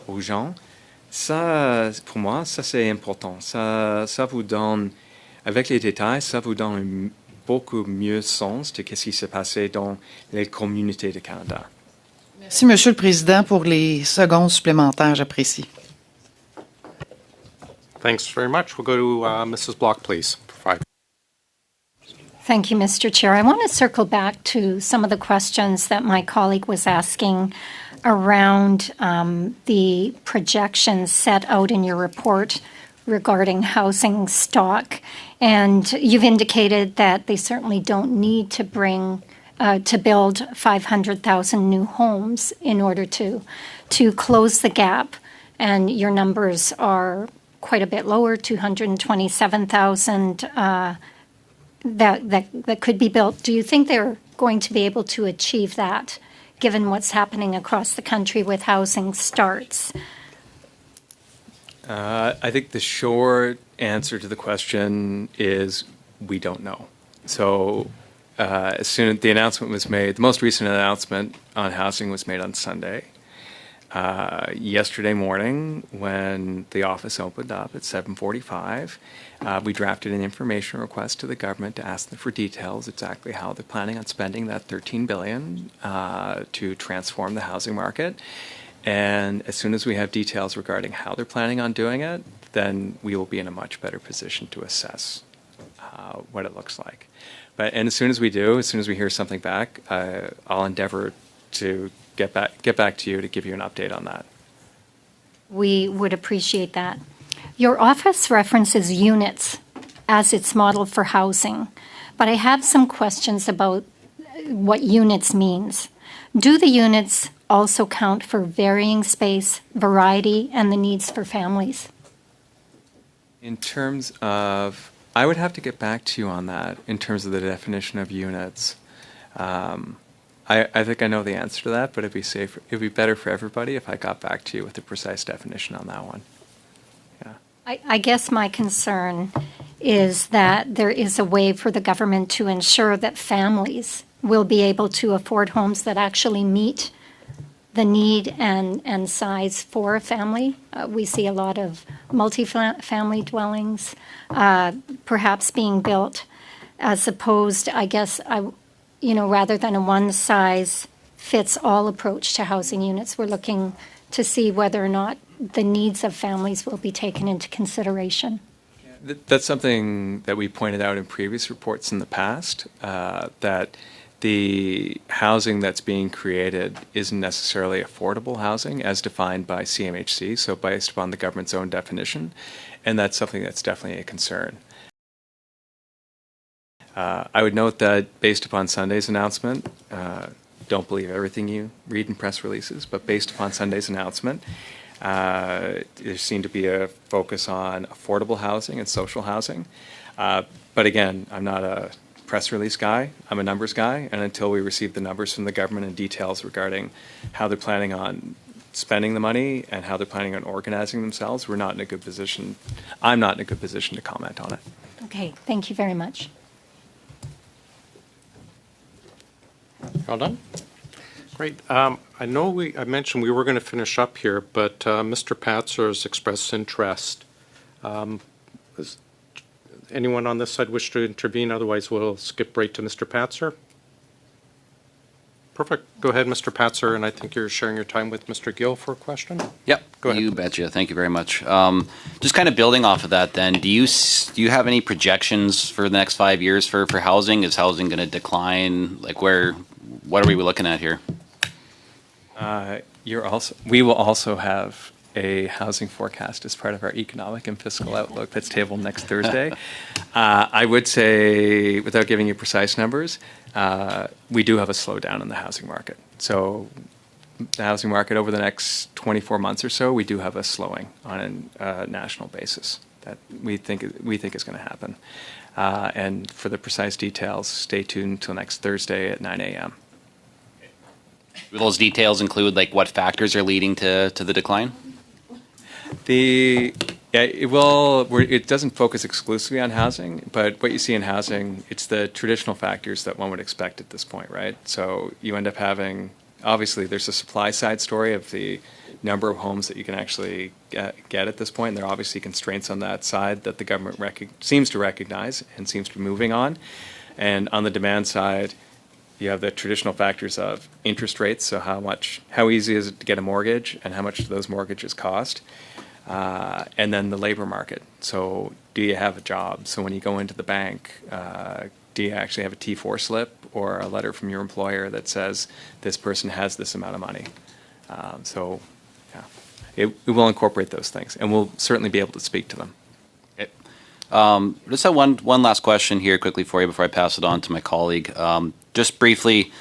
aux gens, ça, pour moi, ça c'est important. Ça vous donne, avec les détails, ça vous donne un beaucoup mieux sens de ce qui s'est passé dans les communautés du Canada. Merci, Monsieur le Président, pour les secondes supplémentaires, j'apprécie. Thanks very much. We'll go to Mrs. Block, please, for 5. Thank you, Mr. Chair. I want to circle back to some of the questions that my colleague was asking around the projections set out in your report regarding housing stock. And you've indicated that they certainly don't need to build 500,000 new homes in order to close the gap. And your numbers are quite a bit lower, 227,000 that could be built. Do you think they're going to be able to achieve that, given what's happening across the country with housing starts? I think the short answer to the question is we don't know. So as soon as the announcement was made, the most recent announcement on housing was made on Sunday. Yesterday morning, when the office opened up at 7:45, we drafted an information request to the government to ask them for details, exactly how they're planning on spending that $13 billion to transform the housing market. And as soon as we have details regarding how they're planning on doing it, then we will be in a much better position to assess what it looks like. And as soon as we do, as soon as we hear something back, I'll endeavor to get back to you to give you an update on that. We would appreciate that. Your office references units as its model for housing, but I have some questions about what units means. Do the units also count for varying space, variety, and the needs for families? In terms of, I would have to get back to you on that in terms of the definition of units. I think I know the answer to that, but it'd be better for everybody if I got back to you with a precise definition on that one. Yeah. I guess my concern is that there is a way for the government to ensure that families will be able to afford homes that actually meet the need and size for a family. We see a lot of multi-family dwellings perhaps being built as opposed, I guess, rather than a one-size-fits-all approach to housing units. We're looking to see whether or not the needs of families will be taken into consideration. That's something that we pointed out in previous reports in the past, that the housing that's being created isn't necessarily affordable housing as defined by CMHC, so based upon the government's own definition, and that's something that's definitely a concern. I would note that based upon Sunday's announcement, don't believe everything you read in press releases, but based upon Sunday's announcement, there seemed to be a focus on affordable housing and social housing. But again, I'm not a press release guy, I'm a numbers guy, and until we receive the numbers from the government and details regarding how they're planning on spending the money and how they're planning on organizing themselves, we're not in a good position. I'm not in a good position to comment on it. Okay, thank you very much. All done? Great. I know I mentioned we were going to finish up here, but Mr. Patzer has expressed interest. Does anyone on this side wish to intervene? Otherwise, we'll skip right to Mr. Patzer. Perfect. Go ahead, Mr. Patzer, and I think you're sharing your time with Mr. Gill for a question. Yep. Go ahead. You betcha. Thank you very much. Just kind of building off of that then, do you have any projections for the next 5 years for housing? Is housing going to decline? Like what are we looking at here? We will also have a housing forecast as part of our economic and fiscal outlook that's tabled next Thursday. I would say, without giving you precise numbers, we do have a slowdown in the housing market. So the housing market over the next 24 months or so, we do have a slowing on a national basis that we think is going to happen. And for the precise details, stay tuned until next Thursday at 9 a.m. Will those details include like what factors are leading to the decline? It doesn't focus exclusively on housing, but what you see in housing, it's the traditional factors that one would expect at this point, right? So you end up having, obviously, there's a supply side story of the number of homes that you can actually get at this point. And there are obviously constraints on that side that the government seems to recognize and seems to be moving on. And on the demand side, you have the traditional factors of interest rates, so how easy is it to get a mortgage and how much do those mortgages cost. And then the labor market. So do you have a job? So when you go into the bank, do you actually have a T4 slip or a letter from your employer that says this person has this amount of money? So yeah, it will incorporate those things, and we'll certainly be able to speak to them. Okay. Just have one last question here quickly for you before I pass it on to my colleague. Just briefly,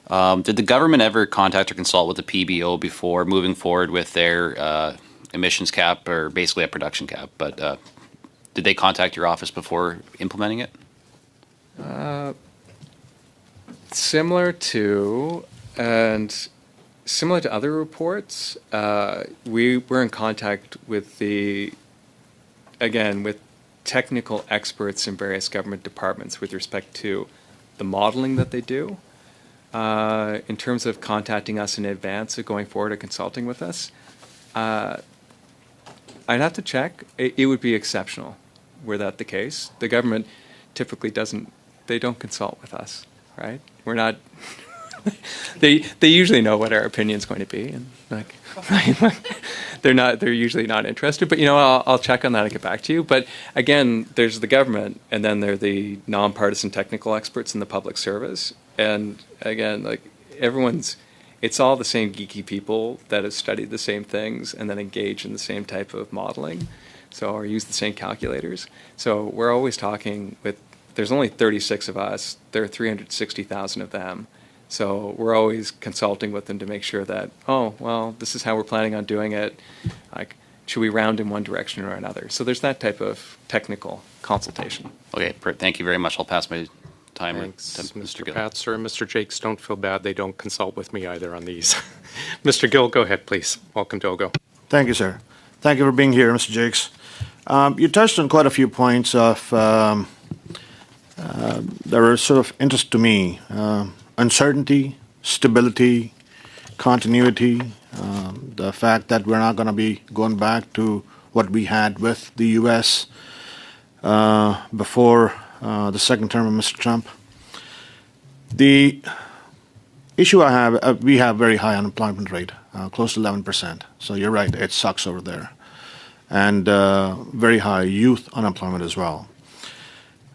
did the government ever contact or consult with the PBO before moving forward with their emissions cap, or basically a production cap? But did they contact your office before implementing it? Similar to other reports, we were in contact with with technical experts in various government departments with respect to the modeling that they do. In terms of contacting us in advance of going forward or consulting with us, I'd have to check. It would be exceptional were that the case. The government typically don't consult with us, right? We're not, they usually know what our opinion's going to be, and they're usually not interested, but I'll check on that and get back to you. But again, there's the government, and then there are the nonpartisan technical experts in the public service. And again, it's all the same geeky people that have studied the same things and then engage in the same type of modeling, or use the same calculators. So we're always talking with, there's only 36 of us, there are 360,000 of them. So we're always consulting with them to make sure that, this is how we're planning on doing it. Should we round in one direction or another? So there's that type of technical consultation. Okay, thank you very much. I'll pass my time Thanks, to Mr. Gill. Patzer and Mr. Jakes. Don't feel bad. They don't consult with me either on these. Mr. Gill, go ahead, please. Welcome to Oggo. Thank you, sir. Thank you for being here, Mr. Jakes. You touched on quite a few points that are sort of interest to me. Uncertainty, stability, continuity, the fact that we're not going to be going back to what we had with the U.S. Before the second term of Mr. Trump. The issue I have, we have very high unemployment rate, close to 11%. So you're right, it sucks over there. And very high youth unemployment as well.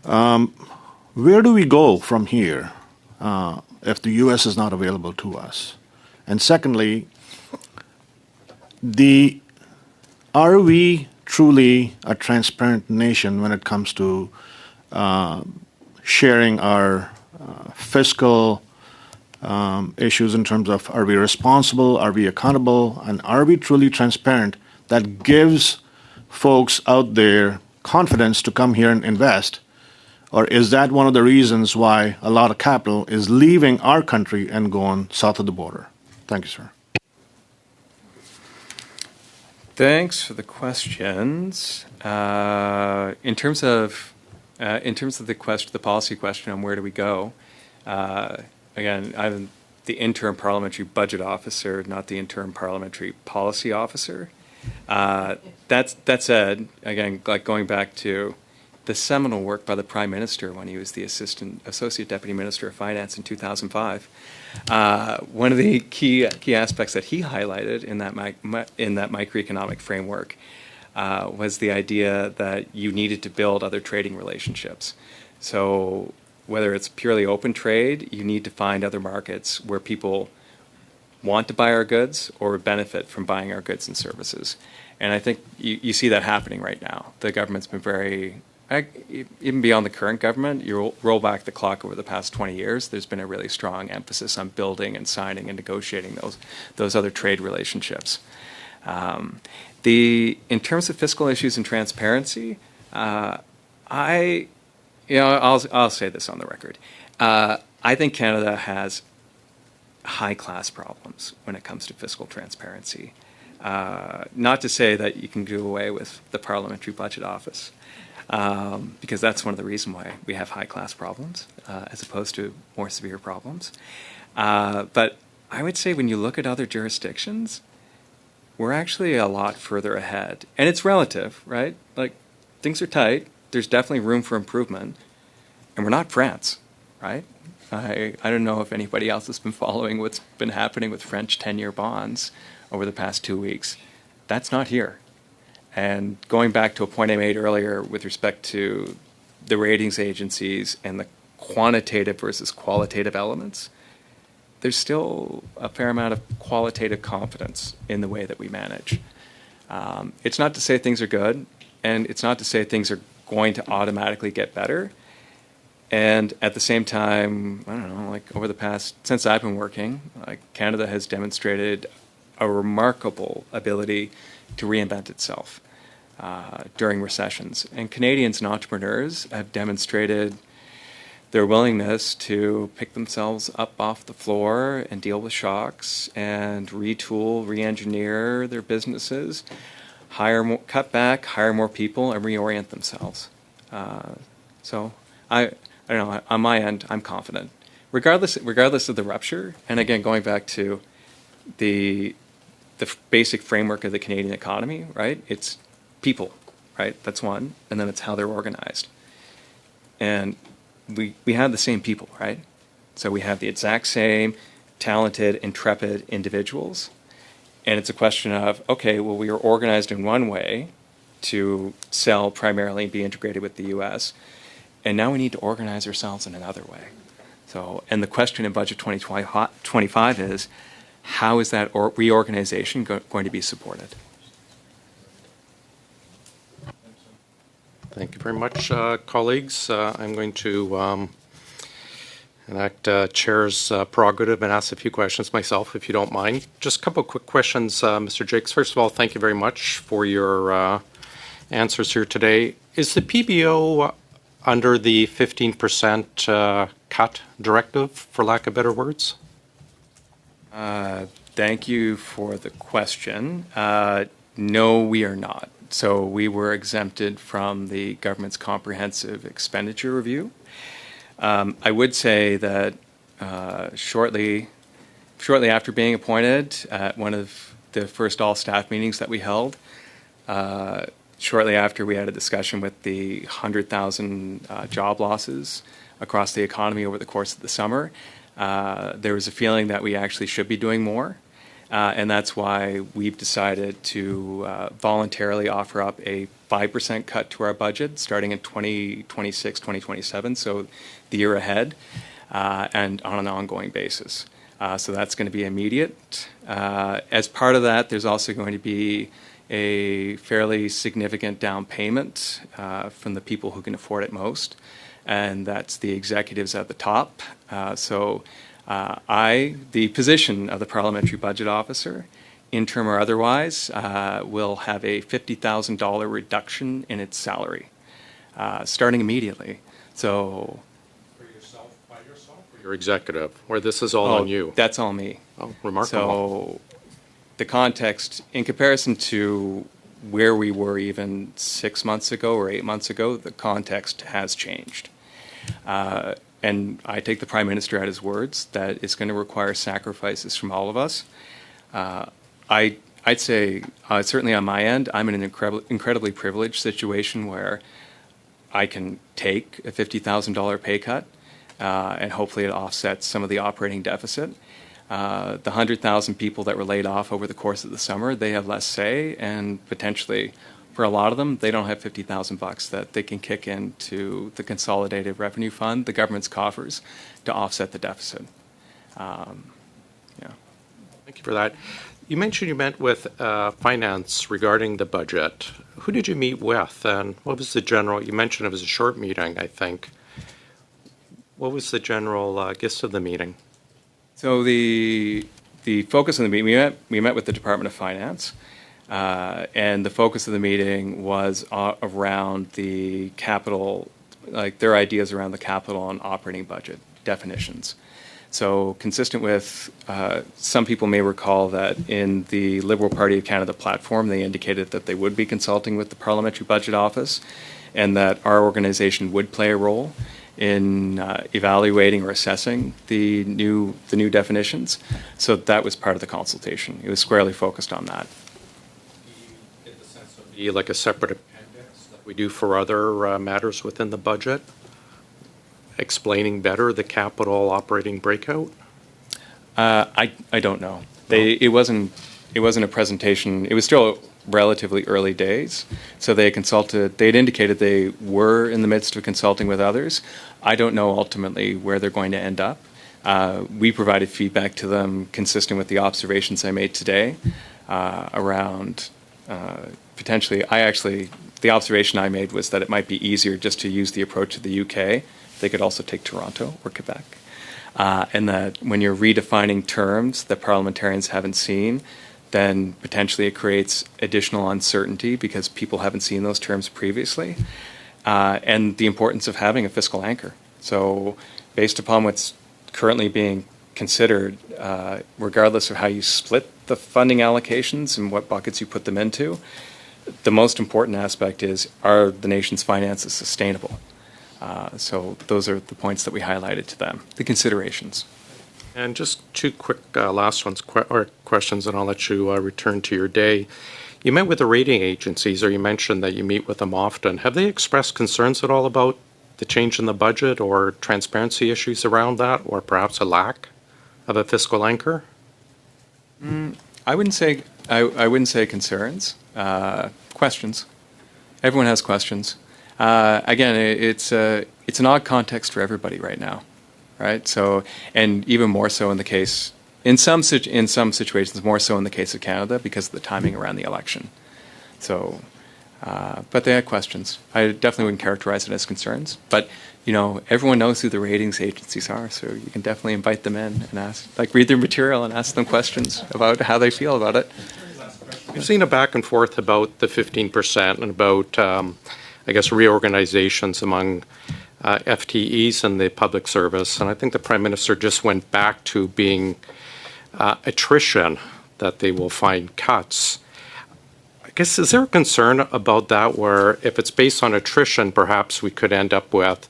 Where do we go from here if the U.S. is not available to us? And secondly, are we truly a transparent nation when it comes to sharing our fiscal issues in terms of, are we responsible, are we accountable, and are we truly transparent that gives folks out there confidence to come here and invest? Or is that one of the reasons why a lot of capital is leaving our country and going south of the border? Thank you, sir. Thanks for the questions. In terms of the policy question on where do we go, again, I'm the interim parliamentary budget officer, not the interim parliamentary policy officer. That said, again, going back to the seminal work by the Prime Minister when he was the Associate Deputy Minister of Finance in 2005. One of the key aspects that he highlighted in that microeconomic framework was the idea that you needed to build other trading relationships. So whether it's purely open trade, you need to find other markets where people want to buy our goods or benefit from buying our goods and services. And I think you see that happening right now. The government's been very, even beyond the current government, you roll back the clock over the past 20 years, there's been a really strong emphasis on building and signing and negotiating those other trade relationships. In terms of fiscal issues and transparency, I'll say this on the record. I think Canada has high-class problems when it comes to fiscal transparency. Not to say that you can do away with the Parliamentary Budget Office, because that's one of the reasons why we have high-class problems as opposed to more severe problems. But I would say when you look at other jurisdictions, we're actually a lot further ahead. And it's relative, right? Like, things are tight. There's definitely room for improvement. And we're not France, right? I don't know if anybody else has been following what's been happening with French 10-year bonds over the past 2 weeks. That's not here. And going back to a point I made earlier with respect to the ratings agencies and the quantitative versus qualitative elements, there's still a fair amount of qualitative confidence in the way that we manage. It's not to say things are good, and it's not to say things are going to automatically get better. And at the same time, I don't know, like over the past, since I've been working, like Canada has demonstrated a remarkable ability to reinvent itself during recessions. And Canadians and entrepreneurs have demonstrated their willingness to pick themselves up off the floor and deal with shocks and retool, re-engineer their businesses, hire more, cut back, hire more people, and reorient themselves. So I don't know, on my end, I'm confident. Regardless of the rupture, and again, going back to the basic framework of the Canadian economy, right? It's people, right? That's one. And then it's how they're organized. And we have the same people, right? So we have the exact same talented, intrepid individuals. And it's a question of, okay, well, we are organized in one way to sell primarily and be integrated with the U.S., and now we need to organize ourselves in another way. So, and the question in Budget 2025 is, how is that reorganization going to be supported? Thank you very much, colleagues. I'm going to enact Chair's prerogative and ask a few questions myself, if you don't mind. Just a couple of quick questions, Mr. Jakes. First of all, thank you very much for your answers here today. Is the PBO under the 15% cut directive, for lack of better words? Thank you for the question. No, we are not. So we were exempted from the government's comprehensive expenditure review. I would say that shortly after being appointed at one of the first all-staff meetings that we held, shortly after we had a discussion with the 100,000 job losses across the economy over the course of the summer, there was a feeling that we actually should be doing more. And that's why we've decided to voluntarily offer up a 5% cut to our budget starting in 2026, 2027, so the year ahead, and on an ongoing basis. So that's going to be immediate. As part of that, there's also going to be a fairly significant down payment from the people who can afford it most, and that's the executives at the top. The position of the Parliamentary Budget Officer, interim or otherwise, will have a $50,000 reduction in its salary, starting immediately. So, For yourself, by yourself, or your executive, or this is all on you? That's all me. Oh, remarkable. So the context, in comparison to where we were even 6 months ago or 8 months ago, the context has changed. And I take the Prime Minister at his words that it's going to require sacrifices from all of us. I'd say, certainly on my end, I'm in an incredibly privileged situation where I can take a $50,000 pay cut, and hopefully it offsets some of the operating deficit. The 100,000 people that were laid off over the course of the summer, they have less say, and potentially, for a lot of them, they don't have $50,000 that they can kick into the Consolidated Revenue Fund, the government's coffers, to offset the deficit. Thank you for that. You mentioned you met with finance regarding the budget. Who did you meet with, and what was the general? You mentioned it was a short meeting, I think. What was the general gist of the meeting? So the focus of the meeting, we met with the Department of Finance, and the focus of the meeting was around the capital, like their ideas around the capital and operating budget definitions. So consistent with, some people may recall that in the Liberal Party of Canada platform, they indicated that they would be consulting with the Parliamentary Budget Office and that our organization would play a role in evaluating or assessing the new definitions. So that was part of the consultation. It was squarely focused on that. In the sense of be like a separate appendix that we do for other matters within the budget, explaining better the capital operating breakout? I don't know. It wasn't a presentation. It was still relatively early days. So they'd indicated they were in the midst of consulting with others. I don't know ultimately where they're going to end up. We provided feedback to them consistent with the observations I made today around potentially, the observation I made was that it might be easier just to use the approach of the UK. They could also take Toronto or Quebec. And that when you're redefining terms that parliamentarians haven't seen, then potentially it creates additional uncertainty because people haven't seen those terms previously. And the importance of having a fiscal anchor. So based upon what's currently being considered, regardless of how you split the funding allocations and what buckets you put them into, the most important aspect is, are the nation's finances sustainable? So those are the points that we highlighted to them, the considerations. And just two quick last ones, questions, and I'll let you return to your day. You met with the rating agencies, or you mentioned that you meet with them often. Have they expressed concerns at all about the change in the budget or transparency issues around that, or perhaps a lack of a fiscal anchor? I wouldn't say concerns. Questions. Everyone has questions. Again, it's an odd context for everybody right now, right? So, and even more so in the case, in some situations, more so in the case of Canada because of the timing around the election. So, but they had questions. I definitely wouldn't characterize it as concerns. But everyone knows who the ratings agencies are, so you can definitely invite them in and ask, read their material and ask them questions about how they feel about it. We've seen a back and forth about the 15% and about, reorganizations among FTEs and the public service. And I think the Prime Minister just went back to being attrition, that they will find cuts. I guess, is there a concern about that where if it's based on attrition, perhaps we could end up with,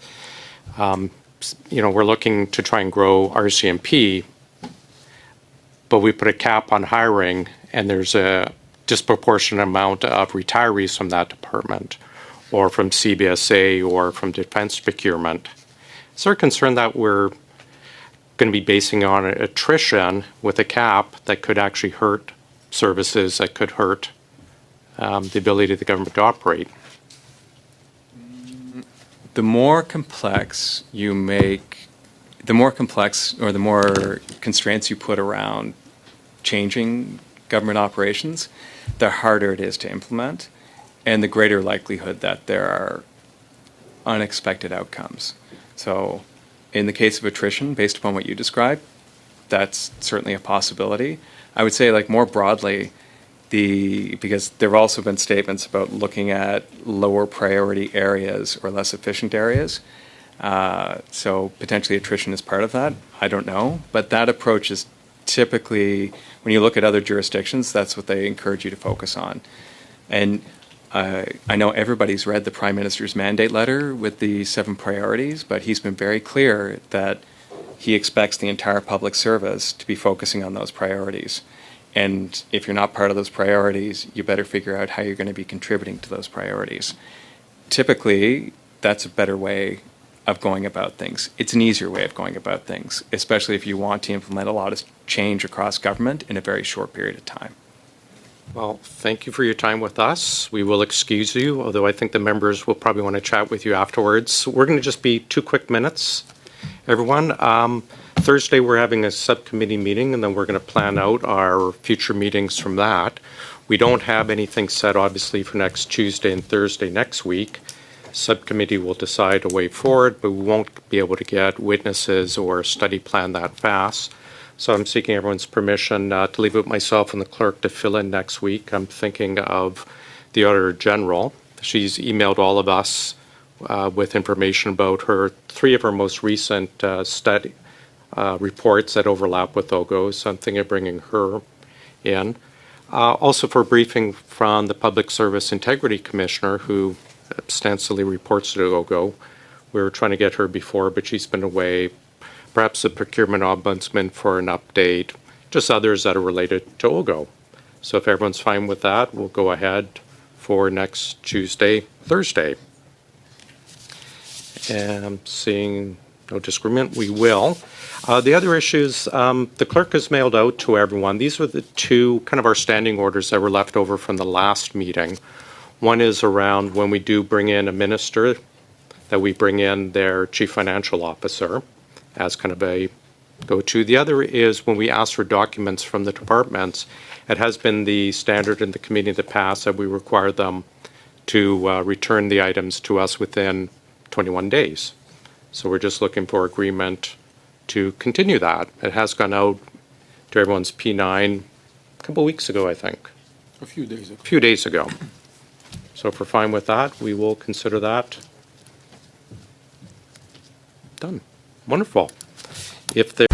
we're looking to try and grow RCMP, but we put a cap on hiring and there's a disproportionate amount of retirees from that department or from CBSA or from defense procurement. Is there a concern that we're going to be basing on attrition with a cap that could actually hurt services, that could hurt the ability of the government to operate? The more complex you make, the more constraints you put around changing government operations, the harder it is to implement, and the greater likelihood that there are unexpected outcomes. So in the case of attrition, based upon what you described, that's certainly a possibility. I would say, more broadly, because there have also been statements about looking at lower priority areas or less efficient areas. So potentially attrition is part of that. I don't know. But that approach is typically, when you look at other jurisdictions, that's what they encourage you to focus on. And I know everybody's read the Prime Minister's mandate letter with the 7 priorities, but he's been very clear that he expects the entire public service to be focusing on those priorities. And if you're not part of those priorities, you better figure out how you're going to be contributing to those priorities. Typically, that's a better way of going about things. It's an easier way of going about things, especially if you want to implement a lot of change across government in a very short period of time. Well, thank you for your time with us. We will excuse you, although I think the members will probably want to chat with you afterwards. We're going to just be 2 quick minutes, everyone. Thursday, we're having a subcommittee meeting, and then we're going to plan out our future meetings from that. We don't have anything set, obviously, for next Tuesday and Thursday next week. Subcommittee will decide a way forward, but we won't be able to get witnesses or study plan that fast. So I'm seeking everyone's permission to leave it with myself and the clerk to fill in next week. I'm thinking of the Auditor General. She's emailed all of us with information about 3 of her most recent study reports that overlap with Oggo, so I'm thinking of bringing her in. Also for a briefing from the Public Service Integrity Commissioner, who ostensibly reports to Oggo. We were trying to get her before, but she's been away. Perhaps the Procurement Ombudsman for an update, just others that are related to Oggo. So if everyone's fine with that, we'll go ahead for next Tuesday, Thursday. And I'm seeing no disagreement, we will. The other issues, the clerk has mailed out to everyone. These were the two kind of our standing orders that were left over from the last meeting. One is around when we do bring in a minister, that we bring in their chief financial officer as kind of a go-to. The other is when we ask for documents from the departments, it has been the standard in the committee in the past that we require them to return the items to us within 21 days. So we're just looking for agreement to continue that. It has gone out to everyone's P9 a couple weeks ago, I think. A few days ago. A few days ago. So if we're fine with that, we will consider that done. Wonderful. If there